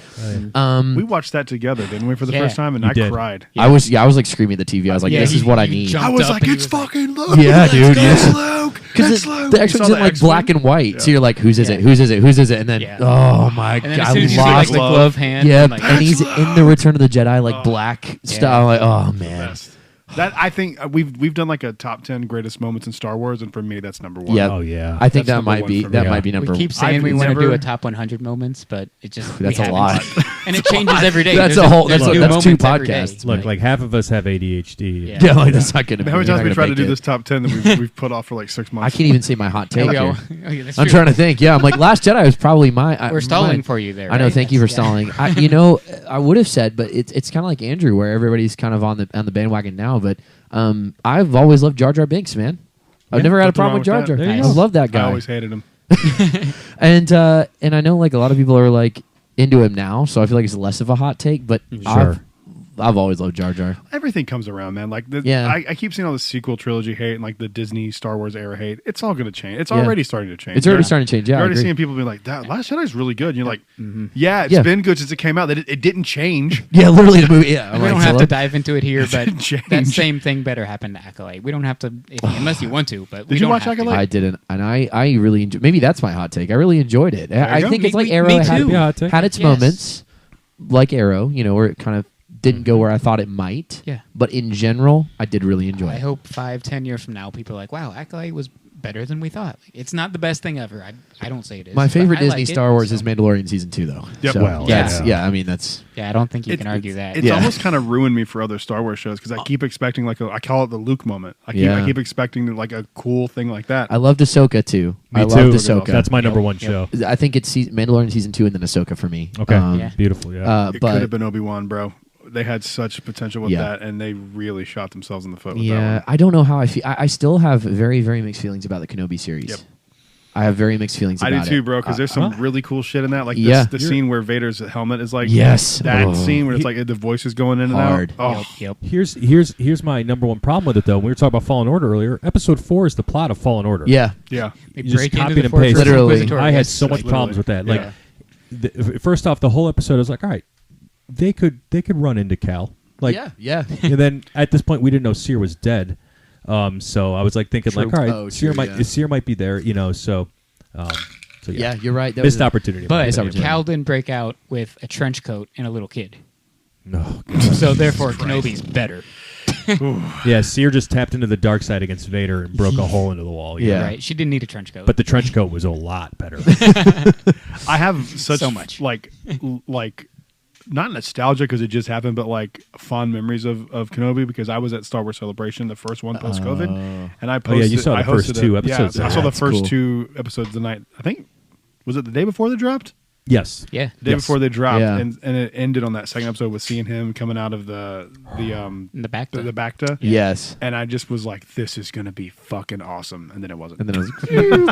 We watched that together, didn't we, for the Yeah. first time? And You I did. cried. I was like screaming at the TV. I was like, Yeah, this is he- what I he need. jumped I was up like, and he it's was like- fucking Luke. Yeah, dude, It's yeah. Luke. Because It's Luke. the You X-Wing's saw in like X-Wing? black and white, so Yeah. you're like, whose is it? Yeah. Whose is it? Whose is it? And then, Yeah. oh my And then as god, soon as I you see like lost. the glove hand, Yeah, and, like, and he's in the Return of the Jedi like black stuff. I'm like, oh man, Best. That I think we've done like a top 10 greatest moments in Star Wars, and for me, that's number one. yeah. Oh yeah. I think That's that number might one be for me. that Yeah. might be number. We keep saying I've we want to do never- a top 100 moments, but it just That's we a haven't. lot. And it changes every day. That's There's a whole. there's That's new two moments every day. podcasts. Look, like half of us have ADHD. Yeah. Yeah, like that's not gonna. How many you're not times we gonna tried to make do it. this top 10 that we've put off for like 6 months? I can't even say my hot take There we go. here. Oh, yeah, that's I'm true. trying to think. Yeah, I'm like Last Jedi was probably my. We're stalling mine. for you there. I know. right? Thank you for That's- yeah. stalling. I would have said, but it's kind of like Andrew, where everybody's kind of on the bandwagon now. But I've always loved Jar Jar Binks, man. I've Yeah, never had a nothing problem wrong with Jar with Jar. that. There you I go. love that I guy. always hated him. And I know like a lot of people are like into him now, so I feel like it's less of a hot take. But Sure. I've always loved Jar Jar. Everything comes around, man. Like, Yeah. I keep seeing all the sequel trilogy hate and like the Disney Star Wars era hate. It's all going to change. It's already starting to change. It's already starting to change. Yeah, You're I already agree. seeing people be like, "That Last Jedi is really good." And you're like, "Yeah, it's Yeah. been good since it came out. That it didn't change." Yeah, literally the movie. Yeah, I'm We like, don't have hello? to dive into it here, but didn't change. that same thing better happen to Acolyte. We don't have to, unless you want to. But we Did you don't watch have to. Acolyte? I didn't, and I really enjoyed. Maybe that's my hot take. I really enjoyed it. I you go. think it's Me- like me Arrow too. Yeah, hot take. had its Yes. moments, like Arrow. Where it kind of didn't go where I thought it might. Yeah. But in general, I did really enjoy I it. hope 5-10 years from now, people are like, "Wow, Acolyte was better than we thought." It's not the best thing ever. I don't say it is. My but favorite I Disney like it, Star Wars so- is Mandalorian season 2, though. Yep. So, Well, yeah. I mean, that's Yeah, I don't think you It- can argue that. It's Yeah. almost kind of ruined me for other Star Wars shows because I keep expecting like I call it the Luke moment. I Yeah. keep expecting like a cool thing like that. I loved Ahsoka too. Me I too. loved Ahsoka. That's my number Yep. one Yep. show. I think it's Mandalorian season 2 and then Ahsoka for me. Okay. Yeah. Beautiful. Yeah. It could But have been Obi-Wan, bro. They had such potential with Yeah. that, and they really shot themselves in the foot with that yeah, one. I don't know how I feel. I still have very, very mixed feelings about the Kenobi series. Yep. I have very mixed feelings I about do too, it. bro. Because there's some Huh? really cool shit in that. Like Yeah. the scene where Vader's helmet is like Yes. that Oh. scene where it's like the voice is going in Hard. and out. Oh, Yep. Here's my number one problem with it though. We were talking about Fallen Order earlier. Episode 4 is the plot of Fallen Order. Yeah. yeah. They You just break into copied the and Fortress pasted. Literally. Inquisitorius. I had so much Literally. problems with that. Like, Yeah. first off, the whole episode I was like, all right, they could run into Cal. Like, yeah. and then at this point we didn't know Seer was dead. So I was like thinking True. like, all right, Oh, Seer true, might yeah. Seer might be there, So Yeah, you're right. That missed was a- opportunity. But Missed opportunity. Cal didn't break out with a trench coat and a little kid. No. So therefore, Kenobi's better. Yeah, Seer just tapped into the dark side against Vader and broke a hole into the wall. Yeah. Right? She didn't need a trench coat. But the trench coat was a lot better. I have such So much. like not nostalgia because it just happened, but like fond memories of Kenobi because I was at Star Wars Celebration, the first one post COVID, and I posted. Oh, yeah, you saw the I first hosted two it. episodes Yeah, I there. saw the That's first cool. 2 episodes the night. I think was it the day before they dropped? Yes. yeah. Day Yes. before they dropped, Yeah. and it ended on that second episode with seeing him coming out of the In the back. the Bacta. Yes. And I just was like, "This is gonna be fucking awesome," and then it wasn't. And then I was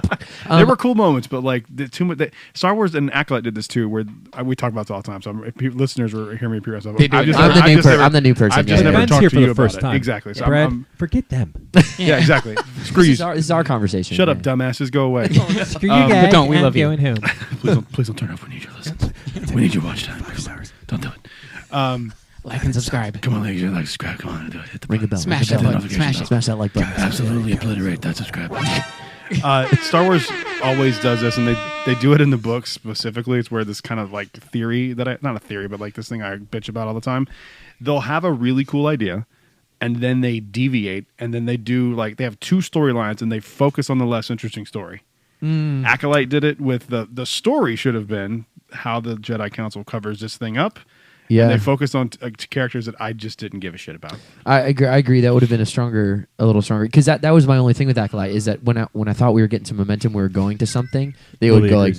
There were cool moments, but like too much. Star Wars and Acolyte did this too, where we talk about this all the time. So if listeners were hearing me repeat myself, They do it. I'm the new person. I've just Yeah, never Ben's talked here to for you the about first it. time. Exactly. So Brad, I'm, forget them. yeah, exactly. Screw This you. is our conversation. Shut up, yeah. dumbasses. Go away. Screw But don't, we love you. going home. Please don't turn off. We need your listens. We need your watch time. Don't do it. Like and subscribe. Come on, ladies. Like, subscribe. Come on, do it. Hit the Ring the button. bell. Smash ring the that bell. button. Smash it. Smash that like button. Absolutely obliterate that subscribe button. Star Wars always does this, and they do it in the books specifically. It's where this kind of like theory that not a theory, but like this thing I bitch about all the time. They'll have a really cool idea, and then they deviate, and then they do like they have 2 storylines, and they focus on the less interesting story. Acolyte did it with the story should have been how the Jedi Council covers this thing up, Yeah. And they focused on characters that I just didn't give a shit about. I agree. That would have been a little stronger. Because that was my only thing with Acolyte is that when I thought we were getting some momentum, we were going to something, they would go like,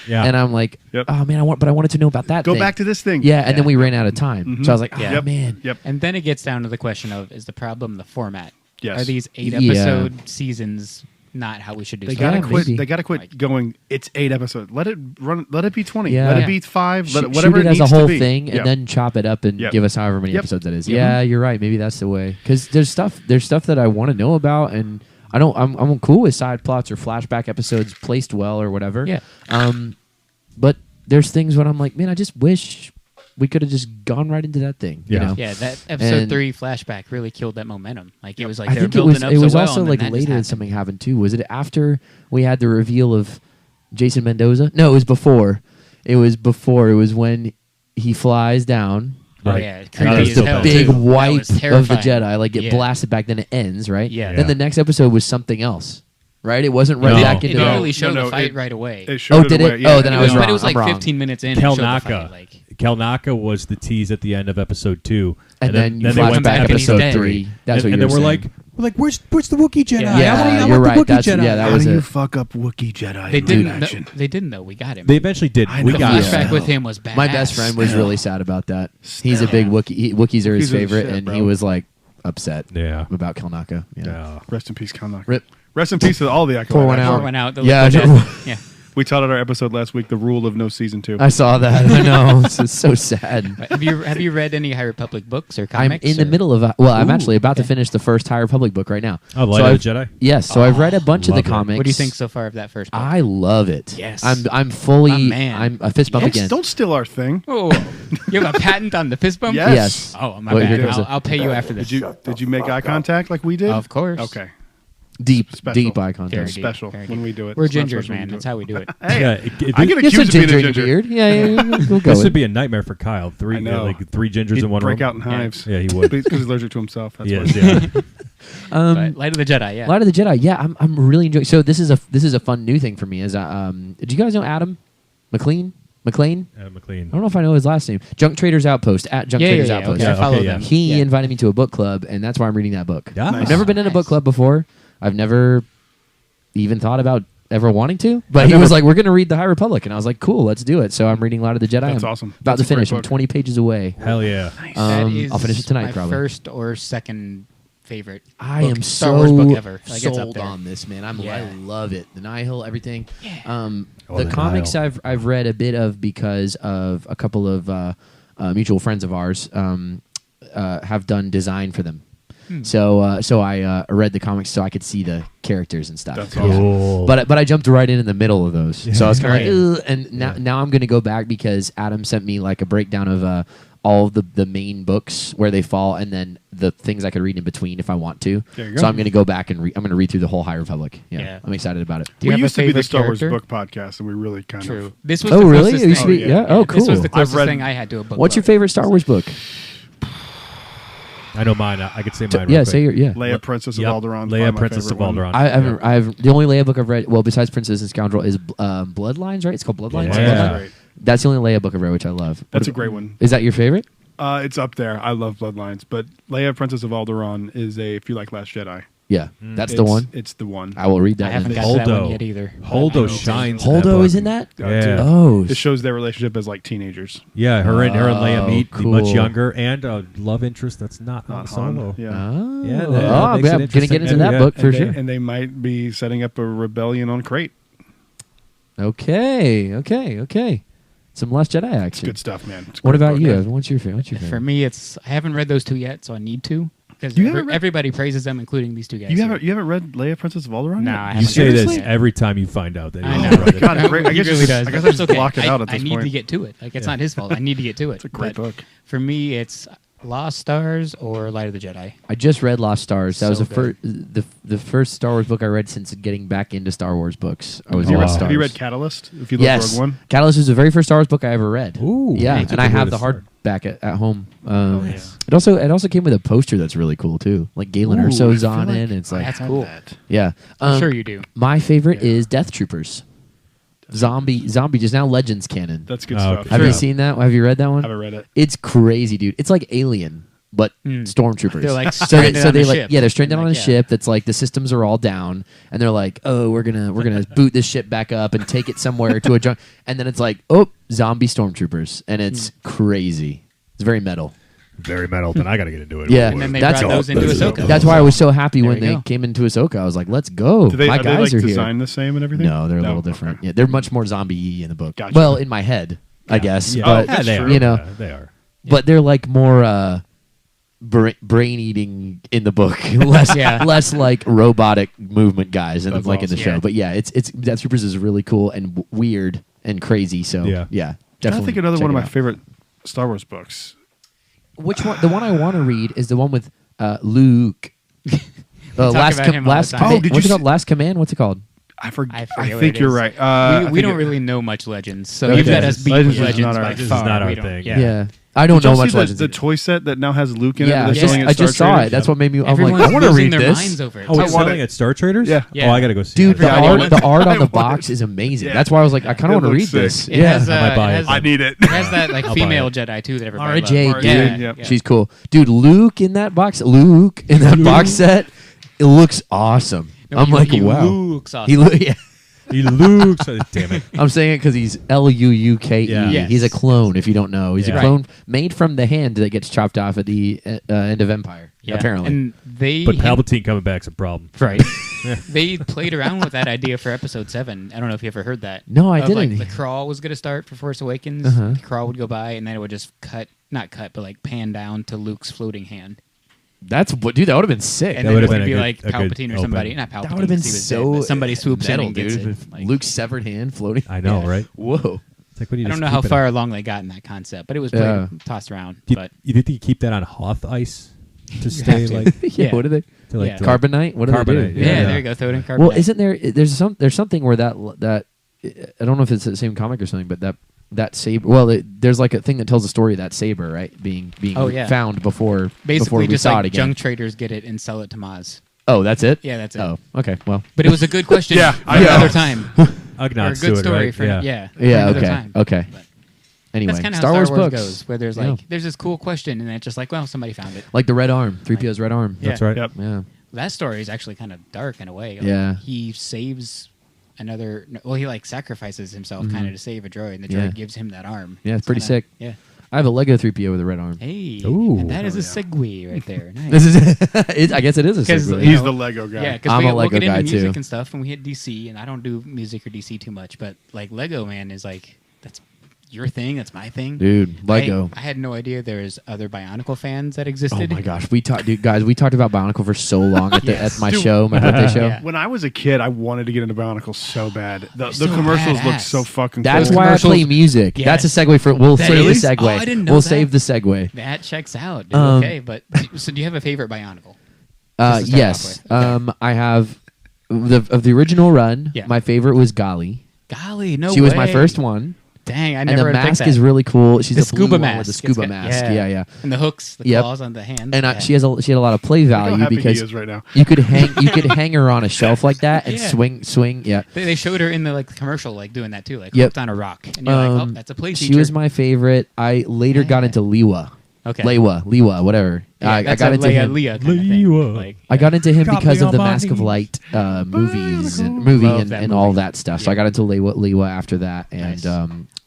Yeah. and I'm like, Yep. oh man, I wanted to know about that. Go thing. back to this thing. Yeah, and then we ran out of time. Mhm. So I was like, oh Yeah. man. Yep. And then it gets down to the question of, is the problem the format? Yes. Are these 8 Yeah. episode seasons not how we should do They stuff? gotta Yeah, quit. maybe. They gotta quit Like- going. It's 8 episodes. Let it run. Let it be 20. Yeah. Let Yeah. it be 5. Let it, Shoot whatever it as a needs whole to be. thing, and Yep. then chop it up and Yep. give us however many Yep. episodes that is. Yep. Yeah, you're right. Maybe that's the way. Because there's stuff that I want to know about, and I'm cool with side plots or flashback episodes placed well or whatever. Yeah. But there's things when I'm like, man, I just wish we could have just gone right into that thing. You Yeah. know? Yeah, that episode And- 3 flashback really killed that momentum. Like it was like I they were think building up it was so well, also and like then that just later that happened. something happened too. Was it after we had the reveal of Jason Mendoza? No, it was before. It was when he flies down. Oh Right. yeah, That creepy was as the hell, Big too. That wipe was of the terrifying. Jedi, like get Yeah. blasted back, then it ends, right? Yeah. Then the next episode was something else, right? It wasn't right No. back It into didn't that. really show No, the fight it- right away. It showed Oh, it did away. it? Yeah, Oh, then I was But wrong. it was like I'm wrong. 15 minutes in. it showed the Kelnaka. fight, like, Kelnaka was the tease at the end of episode 2, And then you they flash went back to and he's episode dead. 3. That's what and you then were we're saying. like, where's the Wookiee Jedi? Yeah. I Yeah, want you're the right. Wookiee That's- Jedi. yeah, that How was do you it. fuck up Wookiee Jedi? they in didn't. action? They didn't though. We got him. They eventually did. I We know. the got Yeah. flashback it. with him was badass. My best friend was Still. really sad about that. He's a big Wookiee. Wookiees are his Wookiees are the favorite, shit, and bro. he was like upset Yeah. about Kelnaka. Yeah. Yeah. Rest in peace, Kalnak. Rip. Rest in peace to all the Pour one Acolyte. out. Pour one out. The Yeah, liquid I know. death. Yeah. We taught at our episode last week the rule of no season 2. I saw that. I know. It's so sad. Have you read any High Republic books or I'm comics? in the or- middle of I'm Ooh, actually about to okay. finish the first High Republic book right now. Oh, Light So of I've- the Jedi? Yes, so I've read a bunch of the love it. comics. What do you think so far of that first book? I love it. Yes. I'm fully. My man. I'm a fist bump again. Don't steal our thing. Oh, you have a patent on the fist bump? Yes. Yes. Oh, my Well, bad. here comes I'll pay you after this. Did you make eye contact like we did? Of course. Okay. Deep Special. eye contact. Very It's deep, special very when deep. we do it. We're It's not gingers, special when man. we That's do it. how we do it. Hey, Yeah, I get Get some accused of being ginger a in your ginger. beard. Yeah, we'll go This with would be a nightmare for Kyle. I know. Like 3 gingers He'd in one break room. out in hives. Yeah, he would. Because he's allergic to himself. That's Yes, why. yeah. But Light of the Jedi, yeah. Light of the Jedi. Yeah, I'm really enjoying. So this is a fun new thing for me. Is did you guys know Adam McLean? McLean? McLean. I don't know if I know his last name. Junk Traders Outpost at Junk Yeah, Traders yeah, Outpost. okay. I Yeah, follow okay, them. yeah. He Yeah. invited me to a book club, and that's why I'm reading that book. Yeah. I've never been in a book Nice. club before. I've never even thought about ever wanting to. But I've he was never- like, "We're going to read the High Republic," and I was like, "Cool, let's do it." So I'm reading Light of the Jedi. That's I'm awesome. About That's to a great finish. I'm book. 20 pages away. Hell yeah. That is I'll finish it tonight, my probably. first or second favorite. I book, am Star Wars so book ever. Like, it's up sold there. on this, man. I Yeah. love it. The Nihil, everything. Yeah. Oh, The the comics Nihil. I've read a bit of because of a couple of mutual friends of ours have done design for them. So I read the comics so I could see the characters and stuff. That's Yeah. awesome. Cool. But I jumped right in the middle of those. So I was kind Right. of like, ugh, and now I'm going to go back because Adam sent me like a breakdown of all of the main books where they fall, and then the things I could read in between if I want to. There you go. So I'm going to go back and I'm going to read through the whole High Republic. Yeah, Yeah. I'm excited about it. Do you We have a used to be the favorite Star Wars character? book podcast, and we really kind True. of. This was Oh, the really? closest It used to thing. be- Oh, yeah. yeah. Oh, cool. This was the closest read- thing I had to a book. What's your club. favorite Star Wars book? I know mine. I could say mine. Yeah, real say quick. your Leia, Princess Yep. of Alderaan. Leia, Princess of Alderaan. I've the only Leia book I've read, well, besides Princess and Scoundrel, is Bloodlines, right? It's called Bloodlines. Yeah. That's great. That's the only Leia book I've read, which I love. That's a great one. Is that your favorite? It's up there. I love Bloodlines, but Leia, Princess of Alderaan is if you like Last Jedi. Yeah, that's the one. It's the one. I will read that. I haven't then. got to that Holdo. one yet either. Holdo shines. in that Holdo book. is in that. Yeah. dude. Oh, It shows their relationship as like teenagers. Yeah, her and Leia Oh, meet cool. much younger, and a love interest that's not Han Not Han. Solo. Yeah. Oh, Yeah, that oh, makes it I'm gonna interesting. get into And that yeah, book for and sure. and they might be setting up a rebellion on Crate. Okay. Some Last Jedi It's action. good stuff, man. It's a What great about book. you, Evan? What's your favorite? For me, it's I haven't read those two yet, so I need to because You haven't read- everybody praises them, including these two guys. You here. haven't read Leia, Princess of Alderaan? No, yet? I You haven't say read this it. every time you find out that I you know. haven't read it. God, it's great. I He guess really just- does. I guess I just It's okay. block it out at I this need point. to get to it. Like it's Yeah. not his fault. I need to get to it. It's a great But book. For me, it's Lost Stars or Light of the Jedi. I just read Lost Stars. That was So the first Star Wars book I read since getting back into Star Wars books. I was Have you, read read, Stars. have you read Catalyst? If you love Yes, Rogue One. Catalyst was the very first Star Wars book I ever read. Ooh, yeah, that's a and I good way have to the start. hardback at home. yeah. It also came with a poster that's really cool too. Like Galen Ooh, I Erso's feel on like it. And it's like That's I have cool. that. yeah. I'm sure you do. My favorite Yeah. is Death Troopers. Zombie just now Legends canon. That's good Oh, stuff. okay. Have Sure. you seen that? Have you read that one? I haven't read it. It's crazy, dude. It's like Alien, but stormtroopers. They're like so stranded on they a like ship. they're stranded And, on a like, yeah. ship that's like the systems are all down, and they're like, oh, we're gonna boot this ship back up and take it somewhere to a junk, and then it's like, oh, zombie stormtroopers, and it's crazy. It's very metal. Very metal. Then I got to get into it. Yeah, And then they that's brought those into Ahsoka. That's why I was so happy There when we they go. came into Ahsoka. I was like, let's go. Do they, My are guys they like are designed here. the same and everything? No, they're a little Okay. different. Yeah, they're much more zombie in the book. Gotcha. Well, in my head, I guess. Yeah. But that's they true. are. you know, Yeah, they are. but they're like more brain eating in the book, less Yeah. less like robotic movement guys, and That's like in the awesome. show. Yeah. But yeah, it's Death Troopers is really cool and weird and crazy. So Yeah. definitely. I think another check one of it my out. favorite Star Wars books. Which one? The one I want to read is the one with Luke. talk about him all last the time. Oh, command. did What's you it called? Last command. What's it called? I forget what think it you're is. right. I we think don't it- really know much Legends, so Okay. you've let us beat Legends Legends, is not our- by this is far. not our We don't- thing. Yeah. I don't Did y'all know much see Legends. the toy set that now has Luke in it? Yeah, that they're selling at I just Star saw Traders? it. That's what made me. I'm Everyone's like, I want to losing read their this. minds over it. Oh, it's I wanted- selling at Star Traders? Yeah. Yeah. Oh, I got to go see Dude, it. the Everybody art, wants the art on the I want box it. is amazing. Yeah. That's why I was like, I kind It of want to read looks this. sick. It has, I might buy it it. has, I need it. it has that like I'll buy female it. Jedi too that everybody Mara loves. Jade, Mara dude. Jade, Yeah, yep. She's cool. Dude, Luke in that box. Luke in that box set. It looks awesome. No, I'm like, he wow. looks awesome. Yeah. He looks. Damn it. I'm saying it because he's Luuke. Yeah. Yes. He's a clone. If you don't know, he's Yeah. a clone made from the hand that gets chopped off at the end of Empire. Yeah. Apparently. And they But Palpatine coming back's a problem. right. They played around with that idea for Episode 7. I don't know if you ever heard that. No, I Of, didn't. Like, the crawl was going to start for Force Awakens. Uh-huh. The crawl would go by, and then it would just not cut, but like pan down to Luke's floating hand. That's what, dude. That would have been sick. And That then would've it would been be a good- like a good Palpatine or somebody. open. Not Palpatine. That would have been 'cause he was so dead, but somebody swoops metal, in and gets dude. it. Like, Luke's severed hand floating. I know, Yeah. right? Whoa. It's like, what do you I just don't know how keep it far on- along they got in that concept, but it was Yeah. tossed around. You, But you think you keep that on Hoth ice to stay have to. like Yeah. Yeah. What are they? to like Yeah. to Carbonite? What do they Carbonite, do? yeah, Yeah. there you go. Throw it in carbonite. Well, isn't there? There's something where that I don't know if it's the same comic or something, but that saber. Well, there's like a thing that tells the story of that saber, right? Being Oh, yeah. found before basically we just saw like it again. junk traders get it and sell it to Maz? Oh, that's it. Yeah, that's it. Oh, okay. Well, But it was a good question. Yeah, for I know. another time. Or a Ugnaughts good to it, story right? for Yeah. for yeah. another Okay. time. Okay. But Anyway, that's kind of Star how Wars Star Wars books goes, where there's Yeah. like there's this cool question, and then it's just like, well, somebody found it. like the red arm, 3PO's red arm. Yeah. That's right. Yep. Yeah. That story is actually kind of dark in a way. Like, Yeah. he saves another. Well, he like sacrifices himself kind of to save a droid, and the droid Mm-hmm. Yeah. gives him that arm. Yeah, it's pretty kinda- sick. Yeah. I have a Lego 3PO with a red arm. Hey, Ooh. and that is a Oh, yeah. segue right there. Nice. This is. I guess it is a 'Cause, segue. you He's know, the Lego guy. Yeah, because I'm a we'll Lego get into guy, music too. and stuff, and we hit DC, and I don't do music or DC too much, but like Lego Man is like that's your thing, that's my thing, Dude, Lego. I had no idea there was other Bionicle fans that Oh existed. my gosh, we talked, dude, guys. We talked about Bionicle for so long at Yes. my Dude. show, my birthday show. Yeah. When I was a kid, I wanted to get into Bionicle so bad. The so commercials look badass. so fucking That's cool. why I Commercials- play music. Yeah. That's a segue for. We'll That save is? the segue. Oh, I didn't know we'll that. save the segue. That checks out. Dude. Um, Okay, but so do you have a favorite Bionicle? Just to start Yes. off with. Okay. I have of the original run. Yeah. My favorite was Golly. Golly, no She was my way. first one. Dang, I And never the would have picked mask that. is really cool. She's the a blue scuba one mask. with the It's scuba got- mask. Yeah. And the hooks, the Yep. claws on the hand. And yeah. she had a lot of play Look how value happy because he is right now. you could hang her on a shelf like that and Yeah. swing. Yeah. They showed her in the like commercial, like doing that too, like Yep. hooked on a rock, and you're like, oh, Um, that's a play She feature. was my favorite. I later got Yeah. into Lewa. okay. Lewa, whatever. Yeah, I that's got a into Leia, him. Leia kind of thing. Leia. Like, I got into him Got because me of the on my Mask of knees. Light movies and Love that and all movie. that stuff. So Yeah. I got into Lewa after that, and Nice.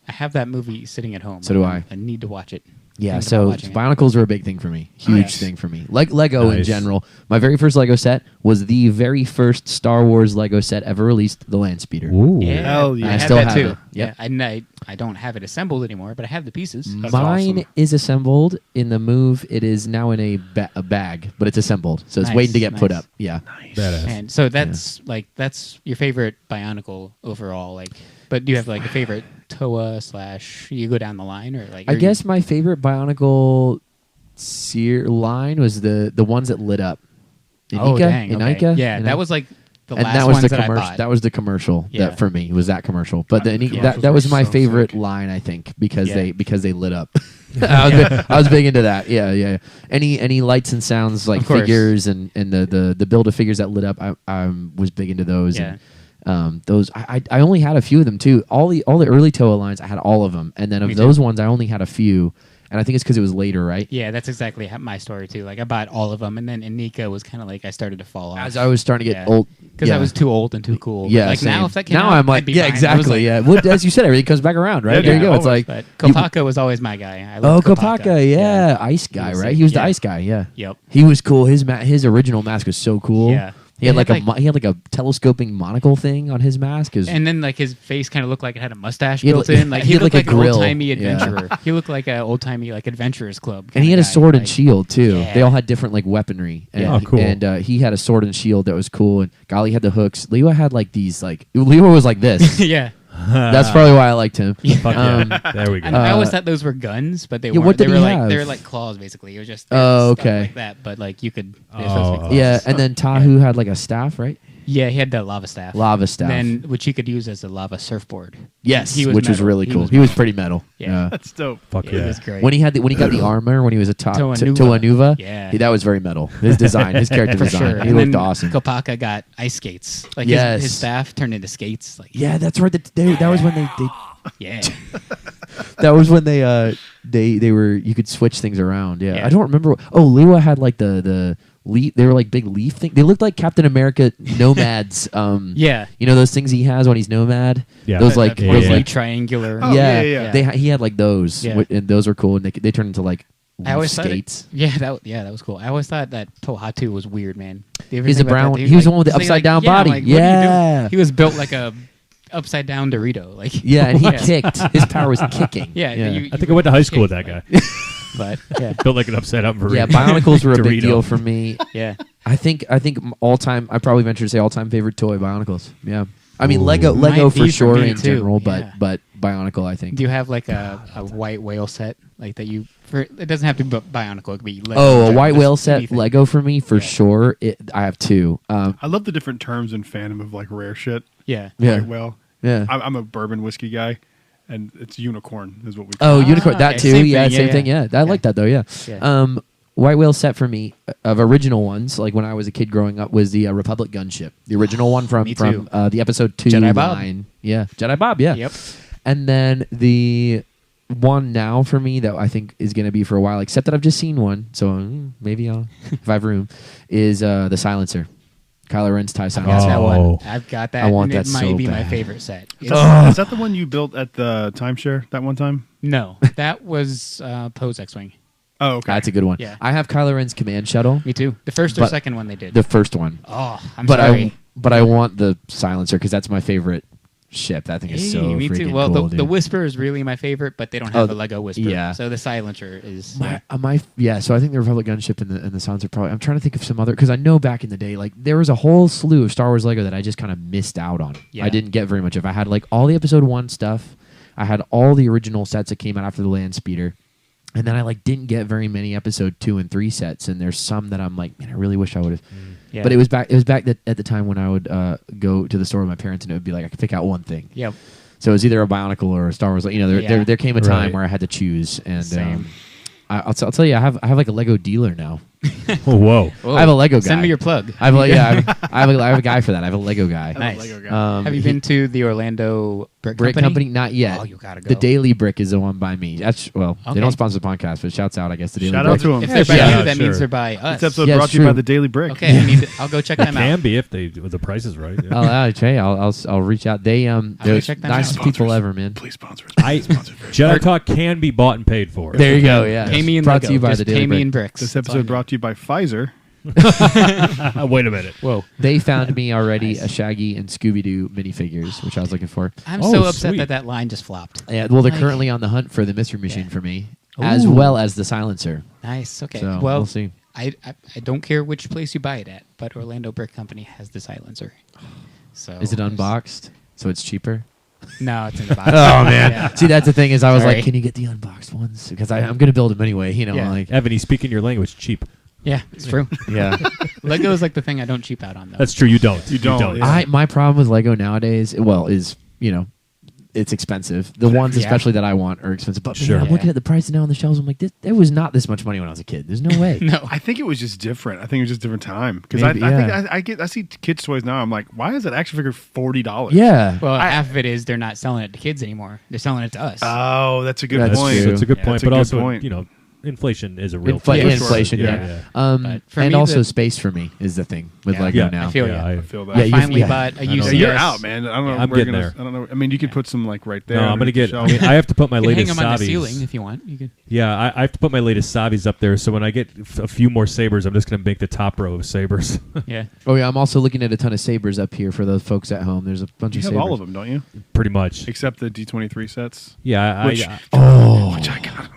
I have that movie sitting at home. So do I. I need to watch it. yeah. Thinking So about watching it. Bionicles are a big thing for me. Huge Nice. thing for me. Like Lego in Nice. general. My very first Lego set was the very first Star Wars Lego set ever released, the Land Speeder. Ooh. Yeah, Hell yeah. I I have still that have too. it. Yep. Yeah, I don't have it assembled anymore, but I have the pieces. That's Mine awesome. is assembled in the move. It is now in a bag, but it's assembled, so it's Nice, waiting to get put nice. up. Yeah. Badass. And so that's your favorite Bionicle overall. Like, but do you have like a favorite Toa / you go down the line or like? I are you- guess my favorite Bionicle line was the ones that lit up. Oh Inika? dang! Okay. Inika? Yeah, Inika? that was like the and last that was ones the that I commercial. bought. That was the commercial Yeah. that for me was that commercial. But the Inika, commercials that was were my so favorite sick. line, I think, because Yeah. they lit up. I was big into that. Yeah. Any lights and sounds like Of course. figures and the build of figures that lit up. I was big into those. Yeah. Those I only had a few of them too. All the early Toa lines, I had all of them, and then Me of too. those ones, I only had a few. And I think it's because it was later, right? Yeah, that's exactly my story too. Like I bought all of them, and then Inika was kind of like I started to fall off As I was starting to get old, because I was too old and too cool. Yeah, like now same. if that came now out, I'm like, I'd be yeah, fine. I was exactly, like- yeah. Well, as you said, everything comes back around, right? Yeah, There you go. always. It's like But Kopaka was always my guy. I oh, loved Kopaka, yeah, ice guy, was right? sick, He was the yeah. ice guy, yeah. Yep. He was cool. His original mask was so cool. Yeah. He had It like had, he had like a telescoping monocle thing on his mask. And then like his face kind of looked like it had a mustache He had built like- in. Like he he had looked like like a an grill. old timey Yeah. adventurer. He looked like an old timey like adventurers club. And he had kinda a sword guy, and like- shield too. Yeah. They all had different like weaponry. And, Yeah. Oh, cool. And he had a sword and shield that was cool. And Golly had the hooks. Leo had like these like Leo was like this. yeah. That's probably why I liked him. Fuck yeah. There we go. And I always thought those were guns, but they yeah, weren't. what They did were he like have? they were like claws basically. It was just Oh, stuff okay. like that. But like you could. Oh, they're supposed to be claws. Yeah, and then Tahu had like a staff, right? Yeah, he had the lava staff. Lava staff. Then which he could use as a lava surfboard. Yes, He was which was metal. really He cool. was He was metal. pretty metal. Yeah. That's dope. Fuck It yeah. was great. When he got the armor when he was a Toa Nuva. Toa Nuva, Yeah. that was very metal. His design, his character for design, sure. he And looked then awesome. Kopaka got ice skates. Like Yes. his staff turned into skates. Like Yeah, that's right. That was when they yeah. that was when they were you could switch things around. Yeah, Yeah. I don't remember. Oh, Lua had like the leaf. They were like big leaf thing. They looked like Captain America nomads. Yeah. you know those things he has when he's nomad. Yeah. those The- like the yeah, those yeah. really like triangular. Oh, yeah, yeah. He had like those, Yeah. and those were cool. And they turned into like I always leaf thought skates. that was cool. I always thought that Tohatu was weird, man. Do you ever He's think a about that brown. dude? He was the Like, one with the it's upside down yeah, I'm body. like, what are you doing? Yeah, He was built like a upside down Dorito. Like yeah, and he Yeah. kicked. His power was kicking. Yeah, I think I went to high school with that guy. But yeah, Built like an upside up burrito. Yeah, Bionicles were a big Dorito. deal for me. yeah. I think all time. I probably venture to say all time favorite toy Bionicles. Yeah, I mean Ooh. Lego Might for be for sure me in too, general, yeah. but Bionicle I think. Do you have like a white whale set like that you? It doesn't have to be Bionicle. It could be Lego in Oh, a general, white just whale set anything. Lego for me for Yeah. sure. I have two. I love the different terms in fandom of like rare shit. Yeah. Yeah. White whale. Yeah. I'm a bourbon whiskey guy, and it's unicorn is what we. Oh, Ah, unicorn. That okay. too. Same Yeah, thing, same yeah, thing. Yeah, I like that though. Yeah. Yeah. White whale set for me of original ones, like when I was a kid growing up, was the Republic gunship, the original one from Me too. the episode 2 Jedi Bob. line. Yeah, Jedi Bob. Yeah. Yep. And then the one now for me that I think is going to be for a while, except that I've just seen one, so maybe I'll if I have room, is the silencer, Kylo Ren's TIE I've got silencer. that Oh. one. I've got that. I want and that it might so be my bad. favorite set. Is that the one you built at the timeshare that one time? No, that was Poe's X-wing. Oh, okay. That's a good one. Yeah. I have Kylo Ren's command shuttle, Me too. The first or But second one they did. the first one, oh, I'm but sorry. I want the silencer because that's my favorite ship. That thing is Hey, so me freaking too. Well, cool, the dude. Whisper is really my favorite, but they don't have a Lego Whisper. yeah. So the Silencer is. So I think the Republic gunship and the silencer probably. I'm trying to think of some other because I know back in the day, like there was a whole slew of Star Wars Lego that I just kind of missed out on. Yeah. I didn't get very much of. I had like all the Episode 1 stuff. I had all the original sets that came out after the Land Speeder, and then I like didn't get very many Episode 2 and 3 sets. And there's some that I'm like, man, I really wish I would have. Yeah. But it was back. It was back at the time when I would go to the store with my parents, and it would be like I could pick out one thing. Yep. So it was either a Bionicle or a Star Wars. You know, Yeah. there came a time Right. where I had to choose, and Same. I'll tell you, I have like a Lego dealer now. Oh, whoa. I have a Lego guy. Send me your plug. I have like I have a guy for that. I have a Lego guy. I love Nice. Lego guy. Have you been to the Orlando Brick Company? Not yet. Oh, you gotta go. The Daily Brick is the one by me. That's they Okay. don't sponsor the podcast, but shouts out, I guess, the Daily Shout Brick. out to 'em. If they're by Yeah, you, that sure. means they're by us. This episode Yeah, brought it's to you by true. the Daily Brick. Okay, I'll go check them out. Can be if the price is right. Yeah. I'll reach out. They're check them nicest out. people Sponsors. ever, man. Please sponsor us. I Sponsor us. Jedi Talk can be bought and paid for. There you go. Yeah. Pay me in Brought Lego. to you by Just the Daily pay me Brick. in bricks. This That's all I episode need. brought to you by Pfizer. Wait a minute. Whoa. They found me already Nice. a Shaggy and Scooby Doo minifigures, which I was looking for. I'm Oh, so upset sweet. that line just flopped. Yeah, well, they're Like- currently on the hunt for the Mystery Machine Yeah. for me, as Ooh. well as the silencer. Nice. Okay. So well, we'll see. I don't care which place you buy it at, but Orlando Brick Company has the silencer. So Is it unboxed? So it's cheaper. No, it's in the box. Oh man! Yeah. See, that's the thing is, I was Sorry. like, can you get the unboxed ones? Because I'm gonna build them anyway. You know, Yeah. like Evan, he's speaking your language cheap. Yeah, it's true. yeah. Lego is like the thing I don't cheap out on though. That's true. You don't. You don't, yeah. My problem with Lego nowadays, well, is it's expensive. The ones especially that I want are expensive. But Sure. man, I'm looking at the price now on the shelves. I'm like, there was not this much money when I was a kid. There's no way. No. I think it was just different. I think it was just a different time because Maybe, I think I see kids' toys now. I'm like, why is that action figure $40? Yeah. Well, half of it is they're not selling it to kids anymore. They're selling it to us. Oh, that's a good That's point. true. That's a good point. That's a But good also, point. you know, inflation is a real thing. Yeah, sure. Inflation, Yeah, But for and me, also the- space for me is the thing with Yeah. Lego Yeah, now. I feel yeah, you. I feel that. Yeah, I you- finally yeah. bought a I know. UCS. Yeah, you're out, man. I don't know. I'm where getting you're there. I don't know. I mean, you could put some like right there. No, I'm on gonna the get. shelf. I mean, I have to put my You can hang latest them on the Savis. ceiling if you want. You could. Yeah, I have to put my latest Savis up there. So when I get a few more sabers, I'm just gonna make the top row of sabers. Yeah. Oh yeah, I'm also looking at a ton of sabers up here for those folks at home. There's a bunch You of have sabers. all of them, don't you? Pretty much. Except the D23 sets. Yeah, Which- Oh, Which I got.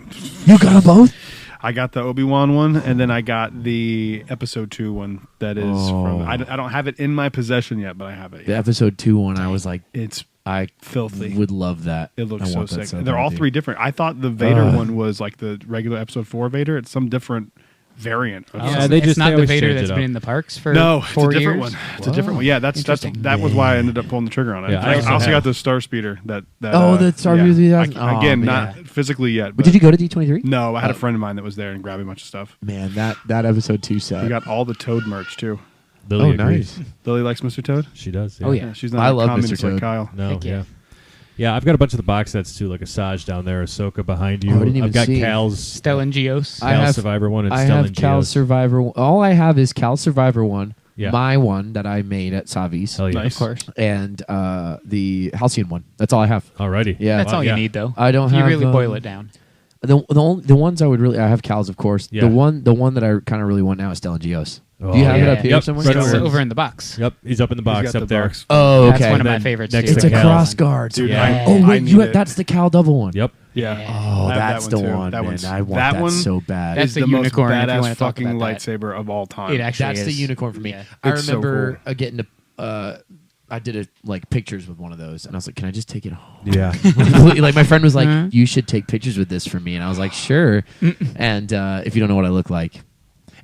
you got them both? I got the Obi-Wan one, and then I got the Episode 2 one. That is from. I don't have it in my possession yet, but I have it. The episode 2 one, I was like, It's I filthy. would love that. It looks I so want that sick. so They're all bad, three dude. different. I thought the Vader one was like the regular Episode 4 Vader. It's some different variant. Of Oh, Yeah, something. they it's just- not they the always Vader change that's it up. been in the parks for No, 4 it's a different years. one. It's a different one. Yeah, that's Interesting. that was why I ended up pulling the trigger on it. Yeah, I I also also have- got the Star Speeder. That Oh, the Star Speeder 3000? Oh, Again, man. not physically yet. But But did you go to D23? No, I had a Oh. friend of mine that was there and grabbed a bunch of stuff. Man, that episode 2 set. He got all the Toad merch too. Lily Oh, agrees. nice. Lily likes Mr. Toad. She does. Oh, yeah. She's not I a love communist Mr. like Toad. Kyle. No, Heck yeah. yeah. I've got a bunch of the box sets too, like Asajj down there, Ahsoka behind you. Oh, I didn't even I've got see. Cal's Stellan Geos. I Cal have- Survivor 1 and I Stellan have Cal Geos. Survivor. All I have is Cal Survivor 1, Yeah. my one that I made at Savi's, Hell yeah. Nice. Of course. and the Halcyon one. That's all I have. Alrighty. Yeah. That's Wow, all yeah. you need, though. I don't If you have, really boil it down. The ones I would really I have Cal's, of course. Yeah. The one that I kind of really want now is Stellan Geos. Oh, Do you have it yeah. up here Yep, somewhere? right It's over. over in the box. Yep, he's up in the He's box got up the there. box. Oh, okay. That's one of my Then favorites. next too. to It's a Cal. cross guard. Dude, Yeah. Oh I wait, need it. that's the Cal double one. Yep. Yeah. Oh, I have that's that the one, too. one, That man. one's- I want that that one so bad. That's Is the the most unicorn, if you badass wanna talk fucking about that. lightsaber of all time. It actually That's the is. unicorn for me. Yeah. I It's so remember getting to. I did like pictures with one of those, and I was like, "Can I just take it home?" Yeah. Completely, like my friend was like, Mhm. "You should take pictures with this for me," and I was like, "Sure." And if you don't know what I look like,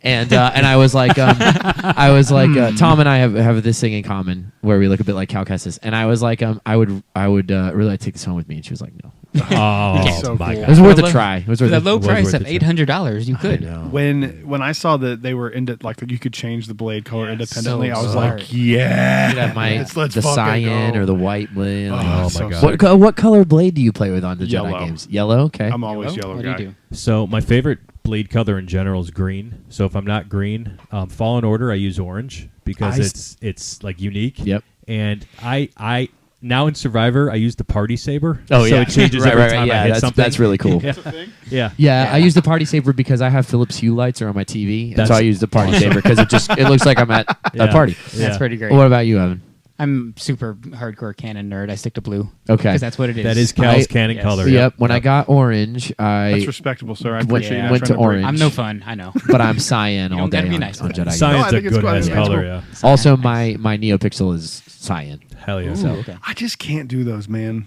and I was like, Tom and I have this thing in common where we look a bit like Cal Kestis, and I was like, I would really like to take this home with me, and she was like, "No." Oh, So my cool. It God. was worth For a the- try. It was For worth that a low was price worth of it, too. $800, you could. I know. When I saw that they were into like you could change the blade color independently, so I was smart. like, yeah, You could have my let's the fucking cyan go. or the white blade. like- Oh, so my God. sick. what color blade do you play with on the Jedi Yellow. games? Yellow. Okay. I'm always yellow What guy. do you do? So my favorite blade color in general is green. So if I'm not green, Fallen Order, I use orange because it's like unique. Yep. And I now in Survivor, I use the party saber. Oh, so yeah. it changes Right, every right, right. time Yeah, I hit that's- something. that's really cool. Yeah. Yeah. Yeah, I use the party saber because I have Philips Hue lights are on my TV, and so That's I use the party saber because it looks like I'm at a Yeah. party. Yeah. That's pretty great. What about you, Evan? I'm super hardcore canon nerd. I stick to blue. Okay. Because that's what it is. That is Cal's I- canon yes. color. Yep. When I got orange, That's I respectable, sir. I Went- appreciate you not went trying to break- orange. I'm no fun. I know. but I'm cyan You all don't gotta day be on, nice on with it. Jedi. No, I Cyan's a think it's good cool. ass I think it's color. cool. Yeah. Also, Nice. my NeoPixel is cyan. Hell yeah. Ooh, So okay. I just can't do those, man.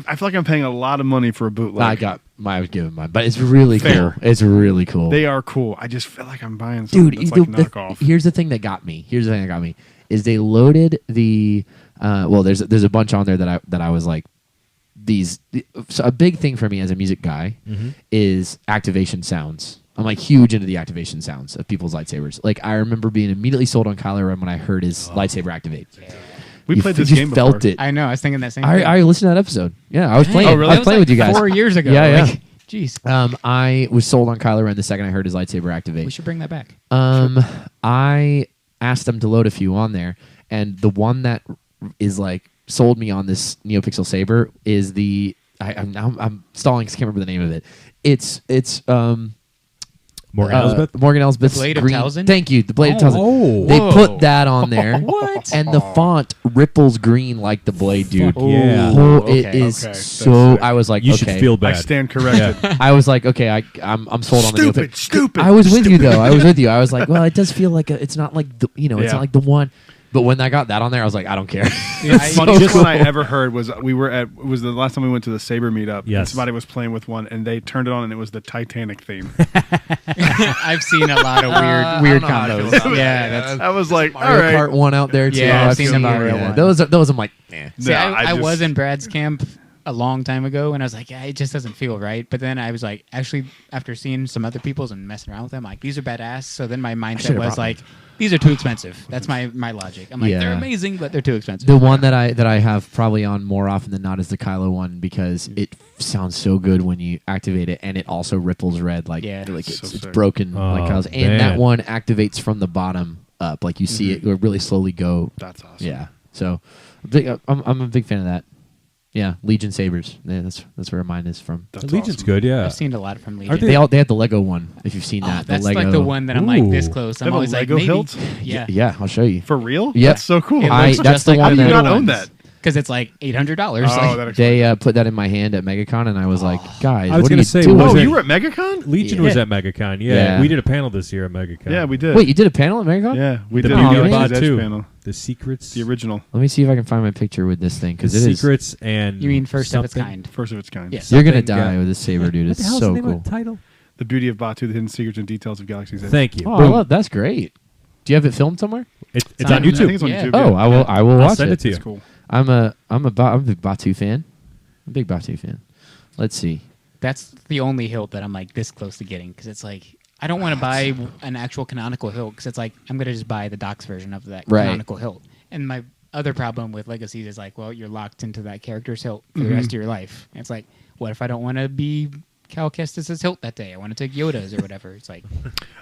I feel like I'm paying a lot of money for a bootleg. I was given mine, but it's really Fair. cool. It's really cool. They are cool. I just feel like I'm buying something Dude, that's like knockoff. here's the thing that got me. Is they loaded the there's a bunch on there that I was like so a big thing for me as a music guy is activation sounds. I'm like huge into the activation sounds of people's lightsabers. Like I remember being immediately sold on Kylo Ren when I heard his lightsaber activate. We You played f- this just game felt before. it. I know. I was thinking that same thing. I listened to that episode. Yeah, I was playing. Oh, really? I was playing with you guys 4 years ago. Yeah, Like, jeez. I was sold on Kylo Ren the second I heard his lightsaber activate. We should bring that back. I asked them to load a few on there, and the one that is like sold me on this NeoPixel saber is the I'm stalling 'cause I can't remember the name of it. It's Morgan Elsbeth. Morgan Elsbeth's The Blade of green. Talzin? Thank you, the Blade of Talzin. Oh. They Whoa. put that on there. What? And the font ripples green like the blade, dude. Fuck yeah. Oh, Okay. it is Okay, that's so. sick. I was like, You okay. should feel I bad. stand corrected. I was like, okay, I'm sold on the Stupid, NeoPixel. stupid, I was with you though. I was with you. I was like, well, it does feel like it's not like the it's Yeah. not like the one. But when I got that on there, I was like, I don't care. The funniest one I ever heard was it was the last time we went to the Saber meetup. Yes. And somebody was playing with one, and they turned it on, and it was the Titanic theme. I've seen a lot of weird combos. Yeah, that's. I was like, all Mario right. Kart one out there too. Yeah, I've I've seen the Mario one. Those I'm like, eh. See, No, I just- was in Brad's camp a long time ago, and I was like, yeah, it just doesn't feel right. But then I was like, actually, after seeing some other people's and messing around with them, like these are badass. So then my mindset should've was brought like, these are too expensive. That's my logic. I'm like, Yeah. they're amazing, but they're too expensive. The one that I have probably on more often than not is the Kylo one because it sounds so good when you activate it, and it also ripples red like Yeah. it's So sick. broken like Oh, Kylo's. And man. that one activates from the bottom up, like you see it really slowly go. That's awesome. Yeah, so I'm a big fan of that. Yeah, Legion sabers. Yeah, that's where mine is from. That's Legion's awesome. good, yeah. I've seen a lot from Legion. Are They had the Lego one. If you've seen Oh, that, that's the Lego. like the one that I'm like this Ooh. close. They I'm have a always like, Lego maybe. hilt? Yeah. Yeah, I'll show you. For real? Yeah. That's so cool. It I- looks that's just the like one How do you that- not own that? Because it's like $800. Oh, like, that explains They put that in my hand at MegaCon, and I was like, guys, I was what are gonna you say, doing? was Oh, it- you were at MegaCon? Legion Yeah. was at MegaCon. Yeah. Yeah. We did a panel this year at MegaCon. Yeah, we did. Wait, you did a panel at MegaCon? Yeah, we The did. Beauty a of Galaxy's Bot Edge 2. panel. The secrets. The original. Let me see if I can find my picture with this thing The because it is. secrets and you mean first of its something- kind? First of its kind. Yes. You're gonna something, die yeah. with this saber, dude. What It's the hell's so the name cool. of the title? The Beauty of Batu, the hidden secrets and details of Galaxy's Edge. Thank you. Oh, Boom. that's great. Do you have it filmed somewhere? It's It's on on- I think YouTube. it's on Yeah. YouTube. Oh, yeah. I will I'll watch send it. it to you. It's cool. I'm a big Batu fan. I'm a big Batu fan. Let's see. That's the only hilt that I'm like this close to getting because it's like I don't want to buy an actual canonical hilt because it's like I'm gonna just buy the Doc's version of that Right. canonical hilt. And my other problem with Legacies is like, well, you're locked into that character's hilt for the rest of your life. And it's like, what if I don't want to be Cal Kestis' hilt that day? I want to take Yoda's or whatever. It's like,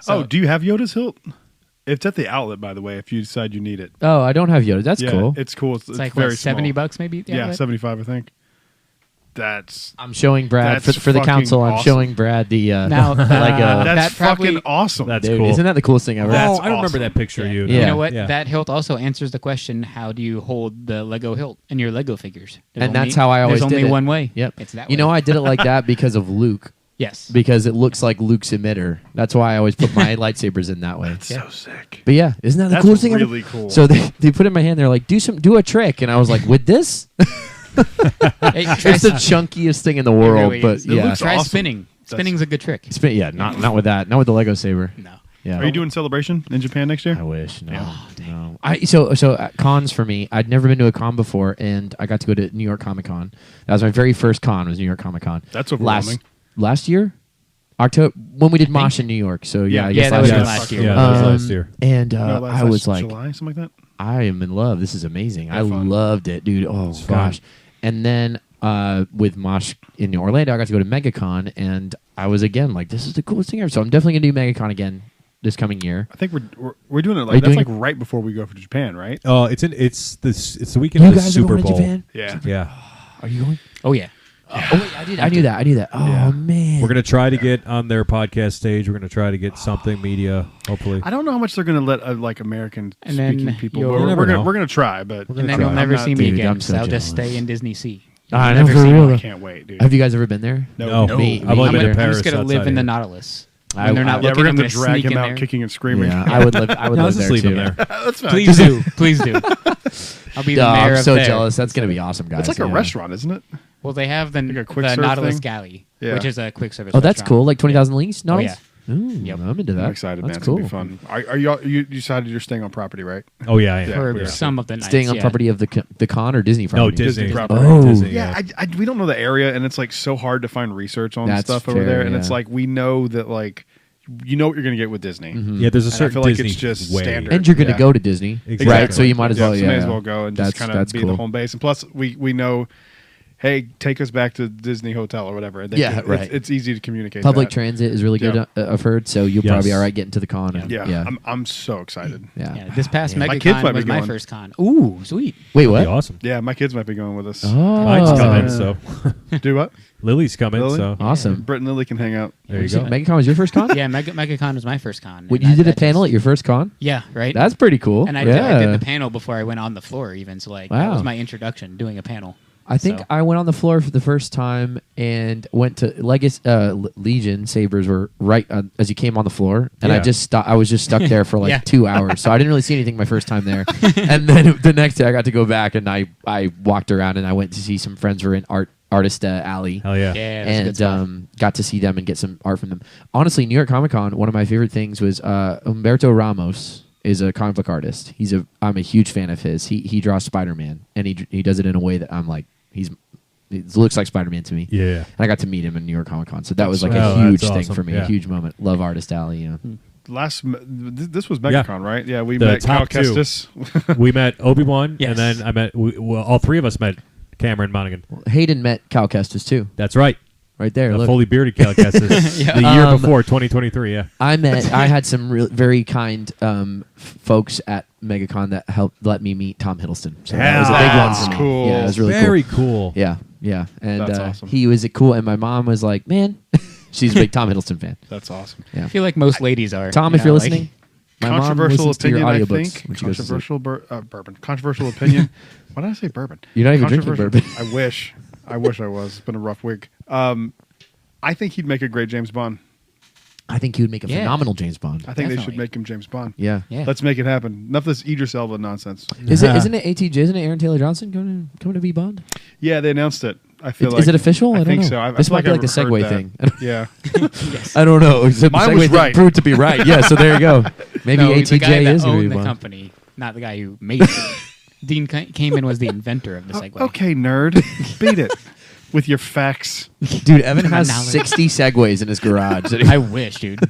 so, Oh, do you have Yoda's hilt? It's at the outlet, by the way, if you decide you need it. Oh, I don't have Yoda. That's yeah, cool. It's cool. It's like very what, $70 small. maybe? at the Yeah, outlet? 75, I think. That's I'm showing Brad That's for the fucking council. I'm awesome. showing Brad the Now, Lego. that's that probably- fucking awesome. That's Dude, cool. isn't that the coolest thing ever? That's I don't remember awesome. that picture of you. Yeah. You know what? Yeah. That hilt also answers the question: how do you hold the Lego hilt in your Lego figures? And that's how I always There's only did it. one way. Yep. It's that You way. know, I did it like that because of Luke. Yes. Because it looks like Luke's emitter. That's why I always put my lightsabers in that way. That's so sick. But yeah, isn't that the That's coolest thing ever? really cool. So they put it in my hand. They're like, do a trick, and I was like, with this? Hey, try, It's the chunkiest thing in the world, really but is. It yeah, looks try awesome. spinning. Spinning's a good trick. Yeah, not with that, not with the Lego saber. No. Yeah, Are you doing Celebration in Japan next year? I wish. No, Oh, dang. no. So cons for me. I'd never been to a con before, and I got to go to New York Comic Con. That was my very first con. Was New York Comic Con. That's overwhelming. Last year, October when we did Mosh in New York. So yeah, I guess that was last year. last year. Yeah, that was Um, last year. And No, I was like, July, something like that. I am in love. This is amazing. I fun. loved it, dude. Oh It's fun. gosh. And then with Mosh in Orlando, I got to go to MegaCon, and I was again like, this is the coolest thing ever. So I'm definitely gonna do MegaCon again this coming year. I think we're doing it you like that's doing like it? right before we go for Japan, right? Oh, it's the weekend You of the guys are Super going to Bowl. Japan? Yeah. Yeah. Are you going? Oh yeah. Oh wait, I knew that. Oh Yeah. man. We're gonna try to get on their podcast stage. We're gonna try to get something media. Hopefully. I don't know how much they're going to let like American And then speaking people. you'll- We're, You never we're gonna know. we're gonna try, but We're And then try. you'll never I'm not- see me Dude, again. I'm so So I'll just jealous. stay in Disney Sea. I You'll know, never for see me. real. I can't wait, dude. Have you guys ever been there? No. Me- I've only me been either. in I'm Paris. just gonna live outside in the of- Nautilus. I- When they're not Yeah, looking, we're I'm going to gonna drag sneak him in out there. kicking and screaming. Yeah, I would live. I would No, live let's there just leave too. them there. That's fine. Please do. Please do. I'll be the Duh, mayor I'm of so there. jealous. That's gonna be awesome, guys. It's like a Yeah. restaurant, isn't it? Well, they have the, Like a quick the serve Nautilus thing? Galley, Yeah. which is a quick service. Oh, that's restaurant. cool. Like 20,000 Leagues? No. Oh, yeah. Ooh, Yep. I'm into that. I'm excited, That's man. It's cool. gonna be fun. Are you decided you're staying on property, right? Oh yeah. Yeah. For we are. some of the nights. Staying on yeah. property of the con or Disney No, property? Disney. property. Oh. Disney, Yeah, we don't know the area, and it's like so hard to find research on That's stuff over fair, there. And it's yeah. like we know that like you know what you're gonna get with Disney. Mhm. Yeah, there's a And I certain feel like Disney it's just way. standard. And you're going to Yeah. go to Disney, Exactly. right? So you might as well. so Yeah, may as well go and just kind of that's be cool. the home base. And plus, we know, hey, take us back to Disney Hotel or whatever. And they Yeah, can- right. It's easy to communicate. Public that. transit is really good. Yeah. I've heard. So you'll Yes. probably be all right getting to the con. And, Yeah, yeah. I'm so excited. Yeah. Yeah, this past Yeah. My kids MegaCon might be was my going. first con. Ooh, sweet. Wait, That'd be what? awesome. Yeah, my kids might be going with us. Oh, Mine's coming, yeah. so Do what? Lily's coming, Lily? so awesome. Britt and Lily can hang out. there you go. MegaCon was your first con? Yeah, MegaCon was my first con. Wait, and you did a that panel just- at your first con? Yeah, right. That's pretty cool. and I yeah. did the panel before I went on the floor, even. So like that Wow. was my introduction, doing a panel. I think So- I went on the floor for the first time and went to Legion sabers were right as you came on the floor, and Yeah. I was just stuck there for like Yeah. 2 hours, so I didn't really see anything my first time there. And then the next day I got to go back and I walked around and I went to see some friends who were in Artist Alley. Hell yeah. Yeah, that's a good And spot. got to see them and get some art from them. Honestly, New York Comic Con, one of my favorite things was Humberto Ramos is a comic book artist. I'm a huge fan of his. He draws Spider-Man, and he does it in a way that I'm like, it looks like Spider-Man to me. Yeah. And I got to meet him in New York Comic Con, so that was like Oh, a huge that's thing awesome. for me, Yeah. a huge moment. Love Artist Alley. You know. This was MegaCon, right? Yeah, we The met Cal top two. Kestis. We met Obi-Wan, Yes. and then I met. All three of us met Cameron Monaghan. Hayden met Cal Kestis too, That's right. right there. The Look. fully bearded Cal Kestis. Yeah. The year Um, before, 2023. Yeah. I had some very kind folks at MegaCon that helped let me meet Tom Hiddleston. So that was a big one That's for me. cool. Yeah, it was really Very cool. cool. Yeah, yeah, and That's awesome. he was cool. And my mom was like, "Man, she's a big Tom Hiddleston fan." That's awesome. I feel like most ladies are. Tom, you if you're know, like- listening, my mom Controversial listens to your opinion, I audiobooks think. when she goes to sleep. Controversial bourbon. Controversial opinion. Why did I say bourbon? You're not even drinking Controversial- bourbon. I wish. I wish I was. It's been a rough week. I think he'd make a great James Bond. I think he would make a Yeah. phenomenal James Bond. I think they should Definitely. make him James Bond. Yeah. Yeah. Let's make it happen. Enough of this Idris Elba nonsense. Isn't it ATJ? Isn't it Aaron Taylor Johnson coming to be Bond? Yeah, they announced it. I feel like Is it official? I don't think know. so. I This feel might be like the I've heard segue that. thing. Yeah. I don't know. Except the Mine segue was thing right. proved to be right. Yeah. So there you go. Maybe No, the guy ATJ that is going to owned be the Bond. company, not the guy who made it. Dean Kamen was the inventor of the Segway. Okay, nerd. Beat it with your facts. Dude, Evan has Knowledge. 60 segues in his garage. I wish, dude.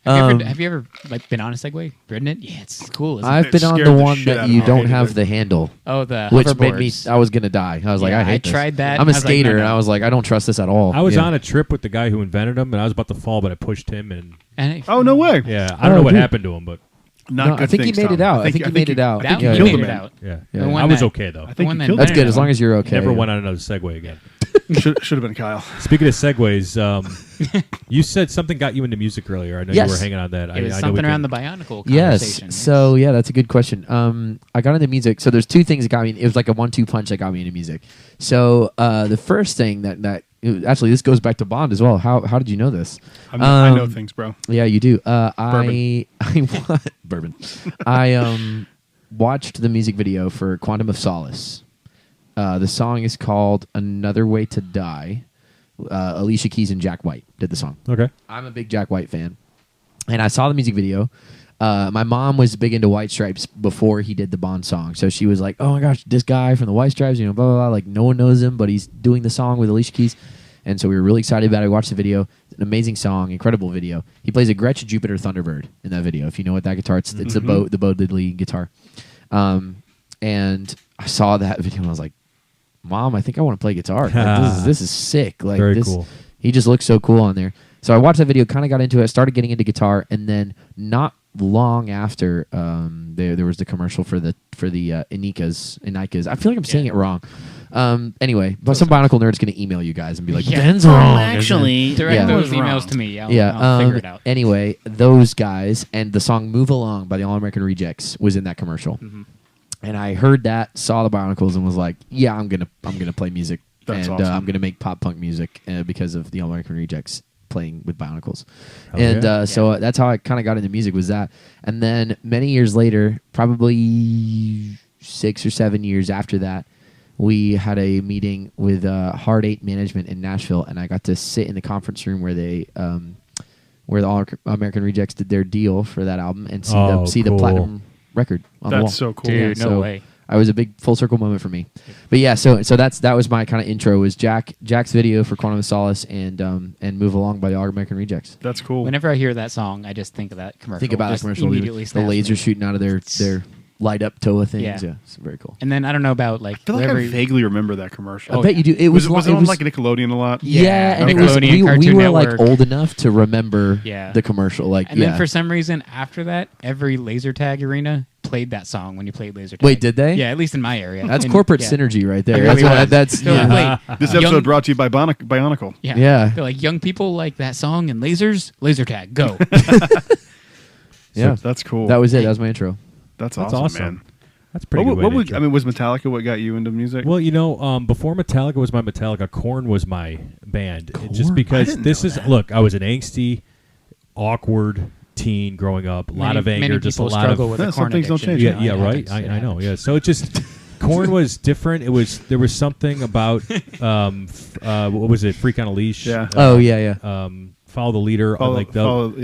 Have, Um, have you ever like been on a Segway, ridden it? Yeah, it's cool. Isn't I've it? been on scared the the one shit that out you of me. don't Hated have it. the handle, Oh, the which made me. hoverboards. I was gonna die. I was like, Yeah, I hate I this. tried that. I'm I a was like, skater, no, and no. I was like, I don't trust this at all. I was Yeah. on a trip with the guy who invented them, and I was about to fall, but I pushed him, and And Oh, no way. yeah, I don't know what dude. happened to him, but Not No, good I think he things, made it Tom. out. I think he made it out. I think that you one killed made him. it out. yeah, Yeah. The one I was that- okay though. I think one you that killed That's him. good as long as you're okay. Never yeah. went on another Segway again. Should have been Kyle. Speaking of segues, you said something got you into music earlier. I know Yes. you were hanging on that. It was I know something we around can- the Bionicle Yes. conversation. So yeah, that's a good question. I got into music. So there's two things that got me. It was like a 1-2 punch that got me into music. So the first thing that actually this goes back to Bond as well. How did you know this? I know things, bro. Yeah, you do. Bourbon. Bourbon. I watched the music video for Quantum of Solace. The song is called "Another Way to Die." Alicia Keys and Jack White did the song. Okay. I'm a big Jack White fan, and I saw the music video. My mom was big into White Stripes before he did the Bond song, so she was like, "Oh my gosh, this guy from the White Stripes, you know, blah blah blah." Like no one knows him, but he's doing the song with Alicia Keys, and so we were really excited about it. We watched the video. It's an amazing song, incredible video. He plays a Gretsch Jupiter Thunderbird in that video. If you know what that guitar, it's the Bo Diddley guitar. And I saw that video and I was like, "Mom, I think I want to play guitar. Like, this is sick. Like Very this, cool. He just looks so cool on there." So I watched that video, kind of got into it, started getting into guitar, and then not long after, there was the commercial for the Inicas. I feel like I'm saying it wrong. Anyway, but some Bionicle nerd's gonna email you guys and be like, Yeah. "Ben's wrong." direct Yeah. those emails to me. I'll Yeah. figure it out. Anyway, those guys and the song "Move Along" by the All American Rejects was in that commercial. Mm-hmm. And I heard that, saw the Bionicles, and was like, "Yeah, I'm gonna play music, That's and awesome. I'm gonna make pop punk music because of the All American Rejects playing with Bionicles." Hell And yeah. so that's how I kind of got into music, was that. And then many years later, probably 6 or 7 years after that, we had a meeting with Hard 8 Management in Nashville, and I got to sit in the conference room where they. Where the All American Rejects did their deal for that album, and see the cool. platinum record on the wall. That's so cool. Dude, no so way. I was a big full circle moment for me. But yeah, so that was my kind of intro, was Jack's video for Quantum of Solace and Move Along by the All American Rejects. That's cool. Whenever I hear that song, I just think of that commercial. Think about that Just commercial, Immediately the snaps laser me. shooting out of their light up Toa things. Yeah. Yeah, it's very cool. And then I don't know about like I feel like whenever I vaguely remember that commercial. I bet you do. It was was it it on was like Nickelodeon a lot? yeah, and Okay. it was Nickelodeon, we Cartoon were like Network. old enough to remember Yeah. the commercial. Like And yeah. then for some reason, after that, every laser tag arena played that song when you played laser tag. Wait, did they? Yeah, at least in my area. That's And- corporate yeah. synergy right there. It That's really what, was. that's They're yeah. like, wait, This young- episode brought to you by Bionicle. Yeah. Yeah. They're like, young people like that song and lasers, laser tag, go. Yeah. That's cool. That was it. That was my intro. That's That's awesome, awesome. man. That's a pretty good. way to intro. I mean, was Metallica what got you into music? Well, you know, before Metallica was my Metallica, Korn was my band. Just Korn? I because didn't this know is that. look, I was an angsty, awkward teen growing up. A lot of anger, many just a people lot struggle of with Yeah, the some corn things don't addiction. change. yeah, It right. happens. I know. Yeah, so it just Korn was different. There was something about what was it? Freak on a Leash. Yeah. Oh yeah. Follow the leader. follow follow the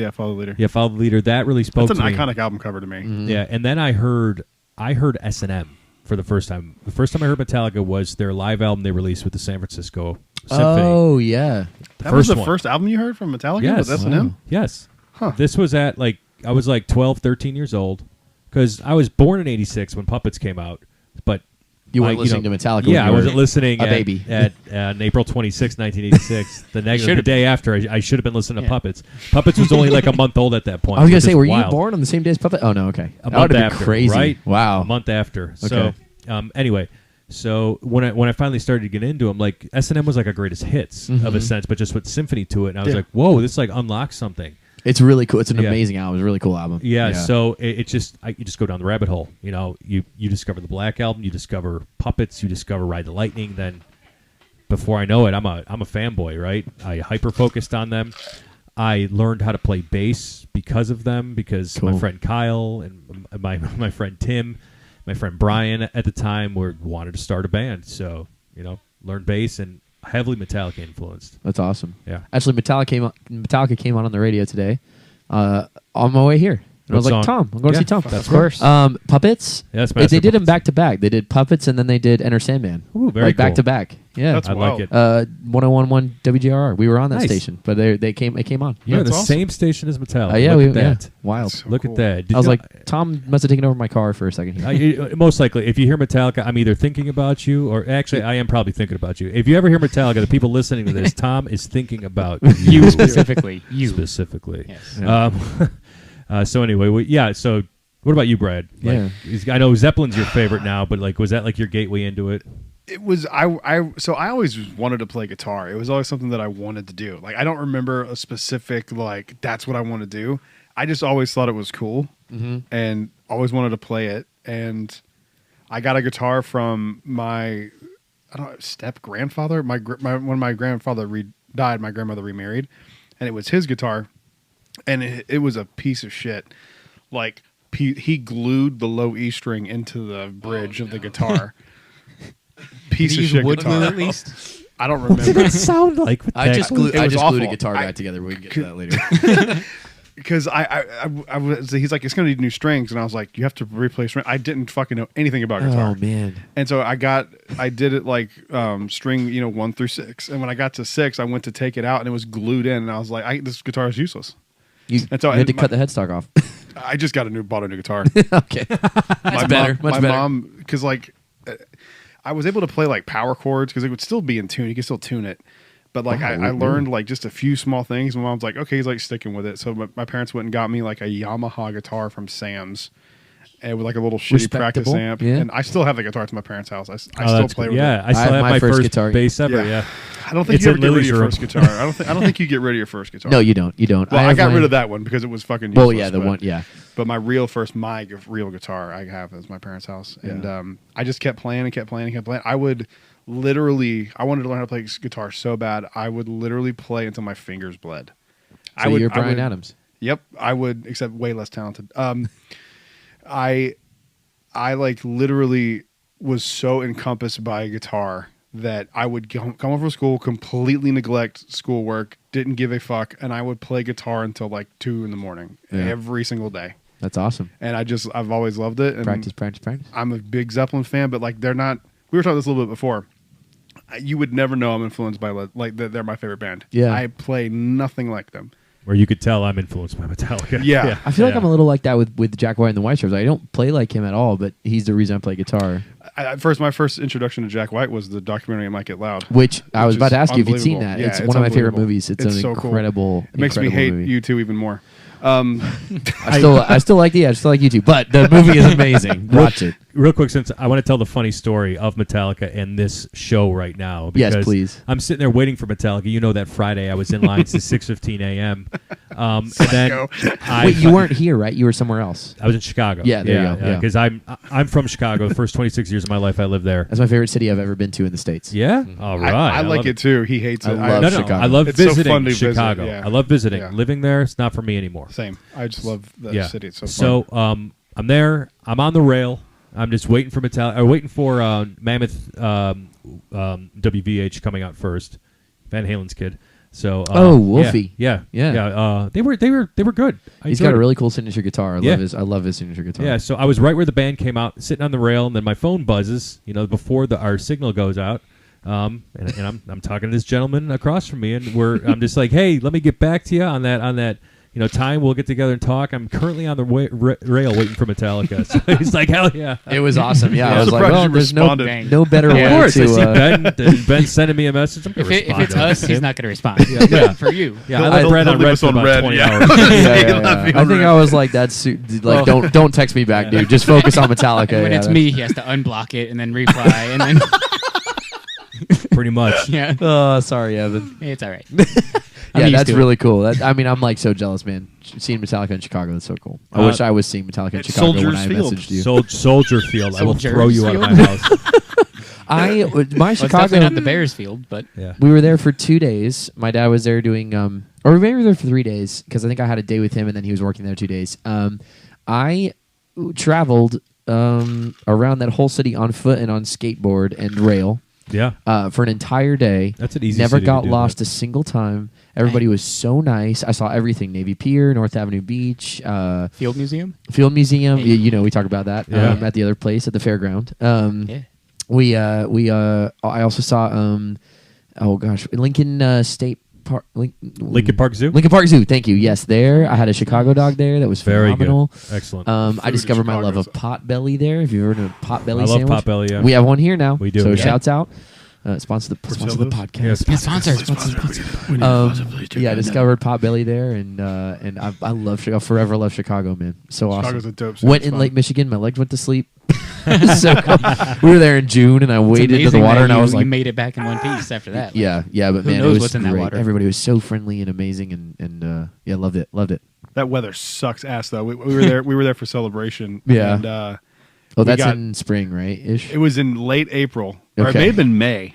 leader. Yeah, follow the leader. That really spoke That's an to me. iconic album cover to me. Mm-hmm. Yeah, and then I heard S&M for the first time. The first time I heard Metallica was their live album they released with the San Francisco Symphony. Oh yeah. That was the one. first album you heard from Metallica? Yes. With S&M? Yes. Huh. This was at I was 12, 13 years old because I was born in '86 when Puppets came out, but You weren't listening to Metallica. Yeah, when I you were wasn't listening a baby. at April 26, 1986. The day after, I should have been listening to Puppets. Puppets was only a month old at that point. I was gonna which say, is were wild. you born on the same day as Puppet? Oh no, okay. A That month would have after, been crazy. right? Wow. A month after. Okay. So, anyway, so when I finally started to get into them, S&M was a greatest hits of a sense, but just with symphony to it, and I was whoa, this unlocks something. It's really cool. It's an Yeah. amazing album. It's a really cool album. Yeah, so you just go down the rabbit hole. You discover the Black Album, you discover Puppets, you discover Ride the Lightning. Then, before I know it, I'm a fanboy, right? I hyper focused on them. I learned how to play bass because of them. Because Cool. my friend Kyle and my friend Tim, my friend Brian at the time wanted to start a band. So learned bass and heavily Metallica influenced. That's awesome. Yeah. Actually, Metallica came on the radio today. On my way here. And I was What like, song? Tom, I'm going to see Tom. That's Of course. Puppets. Yeah, that's They Master did them Puppets. back to back. They did Puppets and then they did Enter Sandman. Ooh, very back cool. to back. Yeah. That's I wild. like it. 1011 WGRR. We were on that Nice. station, but it came on. You're in That's the awesome. same station as Metallica. Yeah, Look at yeah. that. Wild. So Look cool. at that. Did I was you- like, Tom must have taken over my car for a second here. Most likely, if you hear Metallica, I'm either thinking about you, or actually, I am probably thinking about you. If you ever hear Metallica, the people listening to this, Tom is thinking about you You specifically. You. specifically. Yes. So anyway, So what about you, Brad? I know Zeppelin's your favorite now, but was that your gateway into it? It was so I always wanted to play guitar. It was always something that I wanted to do. I don't remember a specific that's what I want to do. I just always thought it was cool and always wanted to play it. And I got a guitar from my step grandfather. When my grandfather died, my grandmother remarried, and it was his guitar, and it was a piece of shit. He glued the low E string into the bridge of the guitar. Piece Did of you shit use wood guitar. glue at least? I don't What did remember it sound like? With I that just glue? glued, It I was just glued a awful. guitar I- back together. We can get to that later. because I was. He's like, it's gonna need new strings, and I was like, you have to replace string. I didn't fucking know anything about guitar. Oh man. And so I did it string 1 through 6, and when I got to 6, I went to take it out, and it was glued in, and I was like, this guitar is useless. You And so had to my- cut the headstock off. I just bought a new guitar. Okay. That's better. Much my better. mom, because I was able to play power chords because it would still be in tune. You could still tune it. But I learned just a few small things. My mom's like, okay, he's sticking with it. So my parents went and got me a Yamaha guitar from Sam's, and with a little shitty practice Respectable, amp. yeah. And I still have the guitar to my parents' house. I still That's play cool. with Yeah, it. I still have my first guitar. bass ever. Yeah. I don't think It's you in ever get rid of Lily's your room. first guitar. I don't think you get rid of your first guitar. No, you don't. You don't. Well, I have got mine- rid of that one because it was fucking useless. Well, yeah, the but- one. Yeah. But my real guitar I have is my parents' house, and I just kept playing and kept playing and kept playing. I wanted to learn how to play guitar so bad. I would literally play until my fingers bled. So you're Bryan Adams. Yep, I would, except way less talented. I literally was so encompassed by guitar that I would come home from school, completely neglect schoolwork, didn't give a fuck, and I would play guitar until 2 in the morning every single day. That's awesome. And I've always loved it. And Practice. I'm a big Zeppelin fan, but they're not. We were talking this a little bit before. You would never know I'm influenced by they're my favorite band. Yeah. I play nothing like them. Where you could tell I'm influenced by Metallica. Yeah. I feel like I'm a little like that with Jack White and the White Stripes. I don't play like him at all, but he's the reason I play guitar. My first introduction to Jack White was the documentary "I Might Get Loud," Which I was is about to ask you if you'd seen unbelievable. that. Yeah, It's one of my favorite unbelievable. movies. It's an so cool. incredible. It makes me incredible hate movie. you two even more. I still like you too, but the movie is amazing. Watch it. Real quick, since I want to tell the funny story of Metallica and this show right now. Yes, because please. I'm sitting there waiting for Metallica. You know that Friday I was in line since 6:15 a.m. And then Wait, you weren't here, right? You were somewhere else. I was in Chicago. Yeah, there you go, yeah. Because I'm from Chicago. The first 26 years of my life I lived there. That's my favorite city I've ever been to in the States. Yeah. All right. I like love it too. He hates I it. love No, Chicago. I love It's so visiting fun to visit, Chicago. yeah. I love visiting. Yeah. Living there, it's not for me anymore. Same. I just love the city. It's so fun. So I'm there. I'm on the rail. I'm just waiting for waiting for Mammoth WVH coming out first. Van Halen's kid. So Wolfie. Yeah. They were good. He's got a really cool signature guitar. I love his signature guitar. Yeah, so I was right where the band came out, sitting on the rail, and then my phone buzzes, before our signal goes out. And I'm talking to this gentleman across from me, and I'm just like, hey, let me get back to you on that time. We'll get together and talk. I'm currently on the rail waiting for Metallica. So he's like, hell yeah. It was awesome. Yeah, Yeah, I was like, surprised well, you there's responded. no better Of way course, I to. see Ben sending me a message. I'm gonna If respond it's to us, it. he's not going to respond. Yeah. For you. Yeah, I let Brad on leave red us for on about red, 20 yeah. hours. I think I was like, that's like, don't text me back, dude. Just focus on Metallica. And when Yeah, it's that's- me, he has to unblock it and then reply, and then Pretty much. yeah, Oh, sorry, Evan. it's all right. Yeah, used that's to it. really cool. I'm like so jealous, man. Seeing Metallica in Chicago, that's so cool. I wish I was seeing Metallica in at Chicago when Soldiers I Field. messaged you. Soldier Field. I will Soldier throw you out of my Field? house. My Well, it's Chicago. definitely not the Bears field, but Yeah. We were there for 2 days. My dad was there doing, or maybe we were there for 3 days because I think I had a day with him and then he was working there 2 days. I traveled around that whole city on foot and on skateboard and rail Yeah. for an entire day. That's an easy Never city to got do lost that. a single time. Everybody was so nice. I saw everything: Navy Pier, North Avenue Beach, Field Museum. Field Museum. Hey. We talk about that Yeah. at the other place at the fairground. Yeah. I also saw Lincoln State Park. Lincoln Park Zoo? Lincoln Park Zoo. Thank you. Yes, there. I had a Chicago dog there that was Very phenomenal. good. Excellent. I Food in discovered my love Chicago of Potbelly there. Have you ever heard of Potbelly I love sandwich? Potbelly, yeah. We have one here now. We do, So yeah. shouts out. Sponsor the Portillo's? podcast. Yes. Yeah, sponsor. Yeah, discovered Potbelly there, and I love Chicago. Forever love Chicago, man. So Chicago's awesome. a dope Went city. in It's Lake fun. Michigan. My legs went to sleep. So cool. We were there in June, and I waded into the amazing water, that and I was you like, made it back in one piece after that. yeah, but Who man, it knows was what's in that great. water? Everybody was so friendly and amazing, and yeah, loved it. That weather sucks ass though. We were there. We were there for celebration. Yeah. And Oh, We that's got- in spring, right? Ish. it was in late April, or it Okay. may have been May.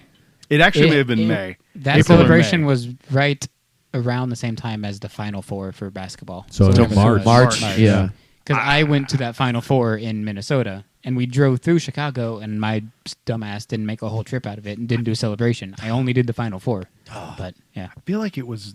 It actually may have been May. That April or celebration May. was right around the same time as the Final Four for basketball. So it's it was March. March. Yeah. Because I went to that Final Four in Minnesota, and we drove through Chicago, and my dumbass didn't make a whole trip out of it and didn't do a celebration. I only did the Final Four. But, yeah. I feel like it was.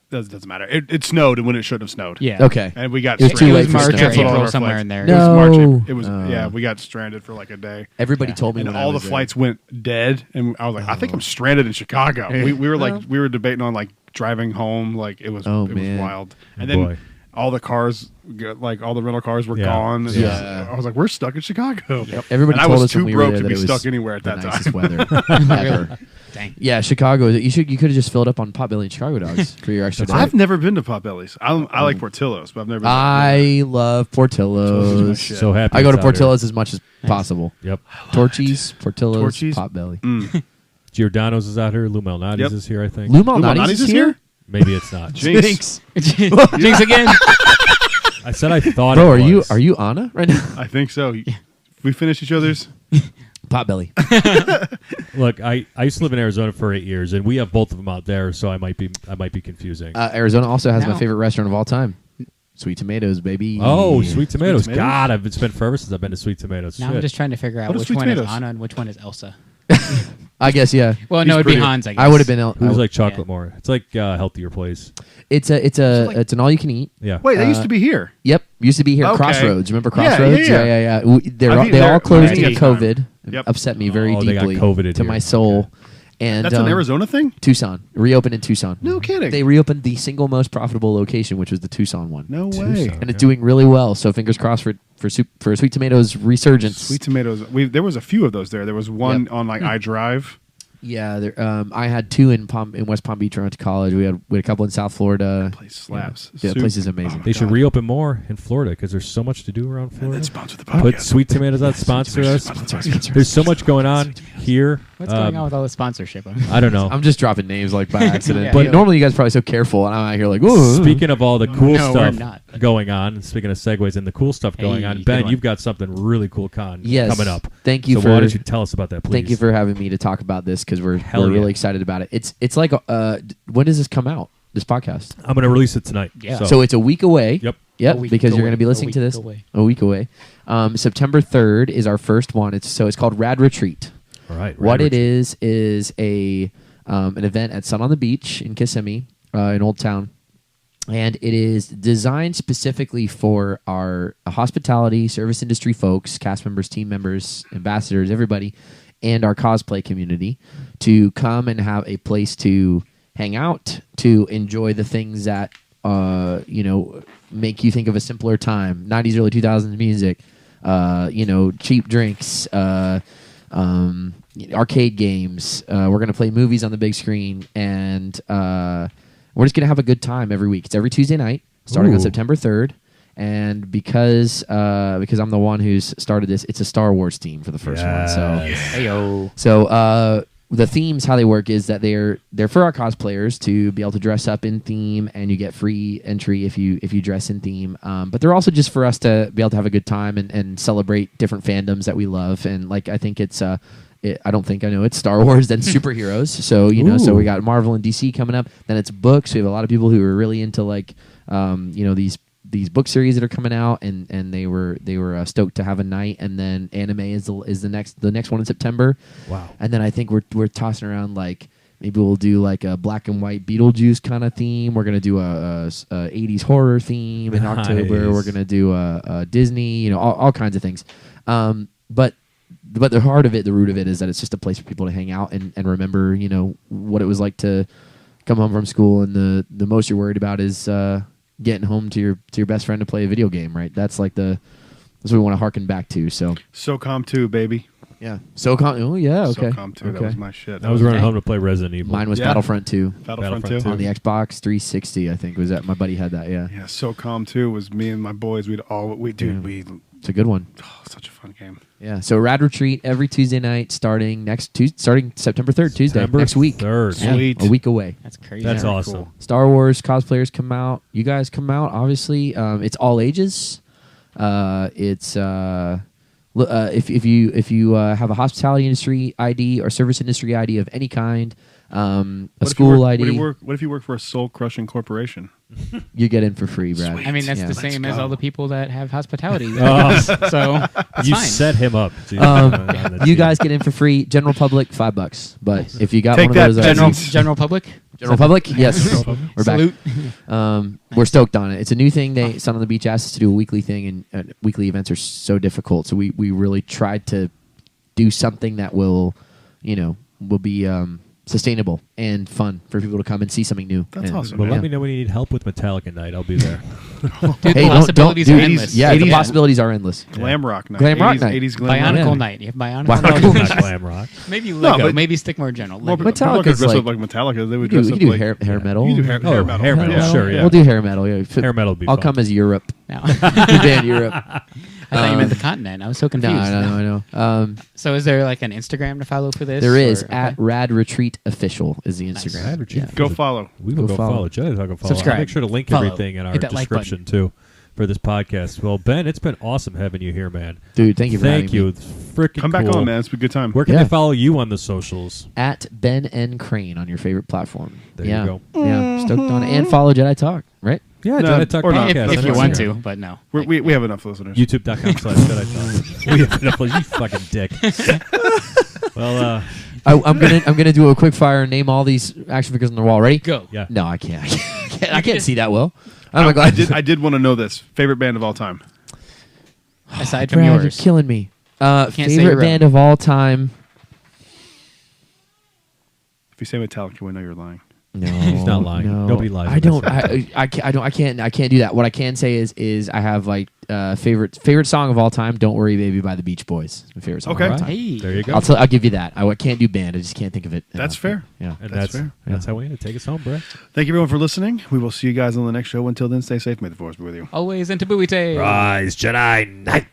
Doesn't matter. It snowed when it shouldn't have snowed. Yeah. Okay. And we got It was too It late was for March snow. or Canceled all of April, our somewhere flights. in there. It was March. No. It was Oh. yeah. We got stranded for like a day. Everybody Yeah. told me And when I all the was there. flights went dead, and I was like, I think I'm stranded in Chicago. We were like, we were debating on like driving home. Like it was, Oh, it man. was wild. And Boy. then all the cars, like all the rental cars, were Yeah. gone. And Yeah. I was like, we're stuck in Chicago. Everybody and I told was us when too we broke were there to that be it was stuck anywhere at the that nicest time. weather ever. Dang. Yeah, Chicago. You could have just filled up on Potbelly and Chicago dogs for your extra day. I've never been to Potbelly's. I like Portillo's, but I've never. been I love Portillo's is my Portillo's. shit. So happy. I go to it's out here. Portillo's as much as possible. Yep. Torchies, Portillo's, Torchies? Potbelly. Giordano's is out here. Lou Malnati's Yep. is here, I think. Lou Lou Malnati's is here? Maybe it's not. Jinx. Jinx again. I said I thought Bro, it was. are you Anna right now? I think so. We finished each other's. Potbelly. Look, I used to live in Arizona for 8 years, and we have both of them out there, so I might be confusing. Arizona also has my No. favorite restaurant of all time. Sweet Tomatoes, baby. Oh, Sweet Tomatoes. Tomatoes? God, it's been forever since I've been to Sweet Tomatoes. Now Shit. I'm just trying to figure out What are which Sweet one is Tomatoes? Anna and which one is Elsa. I guess, yeah. Well, He's no, it'd be pretty- Hans, I guess. I would have been. It was like chocolate Yeah. more. It's like a healthier place. It's an all you can eat. Yeah. Wait, they used to be here. Yep, used to be here. Okay. Crossroads. Remember Yeah, Crossroads? yeah. yeah. I've They eaten there all closed many due a to time. COVID. Yep. Upset me very Oh, they got deeply COVIDed to here. my soul. Okay. And That's an Arizona thing. Tucson reopened in Tucson. No kidding. They reopened the single most profitable location, which was the Tucson one. No way. Tucson. And it's doing really well. So fingers crossed for Sweet Tomatoes resurgence. Sweet Tomatoes. There was a few of those there. There was one Yep. on like iDrive. Yeah, I had two in West Palm Beach when I went to college. We had a couple in South Florida. Place slaps. Yeah, the place is amazing. Oh, They should God. reopen more in Florida because there's so much to do around Florida. Let's sponsor the podcast. Put Sweet Tomatoes out, sponsor us. There's so much going on here. What's going on with all the sponsorship? I don't know. I'm just dropping names like by accident. Yeah. But Yeah. normally you guys are probably so careful, and I'm out here like, ooh. Speaking of all the cool No, we're stuff not. going on, and speaking of segues and the cool stuff going Hey, on, good Ben, one. you've got something really cool Yes. coming up. Thank you so for why don't you tell us about that, please? Thank you for having me to talk about this because we're Hell yeah. really excited about it. It's like when does this come out? This podcast. I'm going to release it tonight. Yeah. So it's a week away. Yep. Yep. A week Because you're away. going to be A listening to week this away. a week away. September 3rd is our first one. It's called Rad Retreat. All right. What it is a an event at Sun on the Beach in Kissimmee, in Old Town. And it is designed specifically for our hospitality, service industry folks, cast members, team members, ambassadors, everybody, and our cosplay community to come and have a place to hang out, to enjoy the things that, make you think of a simpler time. 90s, early 2000s music, cheap drinks, arcade games. We're going to play movies on the big screen, and we're just going to have a good time every week. It's every Tuesday night, starting on September 3rd. And because I'm the one who's started this, it's a Star Wars theme for the first one. So the themes, how they work is that they're for our cosplayers to be able to dress up in theme, and you get free entry if you dress in theme. But they're also just for us to be able to have a good time and celebrate different fandoms that we love. And like I think it's I know it's Star Wars, then superheroes. So so we got Marvel and DC coming up. Then it's books. We have a lot of people who are really into these book series that are coming out, and they were stoked to have a night. And then anime is the next one in September. Wow. And then I think we're tossing around like maybe we'll do like a black and white Beetlejuice kind of theme. We're gonna do a 80s horror theme in October. We're gonna do a Disney, all kinds of things. But the heart of it, the root of it, is that it's just a place for people to hang out and remember, what it was like to come home from school, and the most you're worried about is getting home to your best friend to play a video game, right? That's what we want to harken back to. So SOCOM 2, baby. yeah, SOCOM. Oh yeah, okay. SOCOM 2, that was my shit. I was running home to play Resident Evil. Mine was Battlefront 2 Battlefront 2 on the Xbox 360. I think was that my buddy had that. Yeah, Yeah, SOCOM 2 was me and my boys. it's a good one. Such a fun game. Yeah, so Rad Retreat every Tuesday night starting September 3rd, Tuesday, next week. 3rd. Yeah, Sweet. a week away. That's crazy. That's Very awesome. cool. Star Wars cosplayers come out. You guys come out, obviously. It's all ages. It's if you have a hospitality industry ID or service industry ID of any kind, school ID, What if you work for a soul-crushing corporation? you get in for free, Brad. Sweet. I mean, that's Yeah. the same as go. all the people that have hospitality. Oh. So it's You fine. set him up. Dude. You guys get in for free. General public, $5. But if you got Take one that, of those General public. General public, yes, we're back. Salute. We're stoked on it. It's a new thing. Sun on the Beach asked us to do a weekly thing, and weekly events are so difficult. So we really tried to do something that will be sustainable and fun for people to come and see something new. That's And- awesome. Well, Yeah. let me know when you need help with Metallica night. I'll be there. Dude, Hey, the possibilities are dude, endless. Yeah, the 80s possibilities are endless. Glam rock night. Glam rock 80s, night. 80s glam rock. Bionicle Yeah. night. You have Bionicle Bionicle night. Not glam rock. Maybe No, Lego. but- Maybe stick more general. Well, Lego. but people could Metallica's dress up like- like Metallica. They would You dress do, up you do like hair metal. You do hair Oh, metal. hair metal, sure, yeah. We'll do hair metal. Yeah. Hair metal would be I'll fun. come as Europe. No. We'll band Europe. I thought you meant the continent. I was so confused. No. So is there like an Instagram to follow for this? There is or- at okay. Rad Retreat Official is the Nice. Instagram. Rad Retreat. Yeah. Go follow. We will Go go follow. follow. Jedi Talk will follow. Subscribe. I'll make sure to link Follow. everything in our Hit that like description too for this podcast. Well, Ben, it's been awesome having you here, man. Dude, thank you for having Thank you. me. It's freaking Come back cool. on, man. It's been a good time. Where can Yeah. they follow you on the socials? At Ben N. Crane on your favorite platform. There you yeah. go. Yeah, stoked on it. And follow Jedi Talk, right? Yeah, No, Jedi Talk or not. podcast. If on you want Instagram. to, but no. We have enough listeners. YouTube.com/Jedi Talk. We have enough. You fucking dick. Well, I'm gonna do a quick fire and name all these action figures on the wall. Ready? Go. yeah. No, I can't. I can't see that well. Oh my god! I did want to know this. Favorite band of all time. Aside from Brad, yours. you're killing me. Can't say Favorite your own. band of all time? If you say Metallica, we know you're lying. No, He's not lying. No. Nobody lies I on don't. this I can't do that. What I can say is I have like favorite song of all time. Don't Worry Baby by the Beach Boys. My favorite song Okay. of all time. Hey. There you go. I'll give you that. I can't do band. I just can't think of it. That's fair. Yeah. And That's that's fair. that's how we end it. Take us home, bro. Thank you, everyone, for listening. We will see you guys on the next show. Until then, stay safe. May the force be with you. Always into Buite. Rise, Jedi Knight.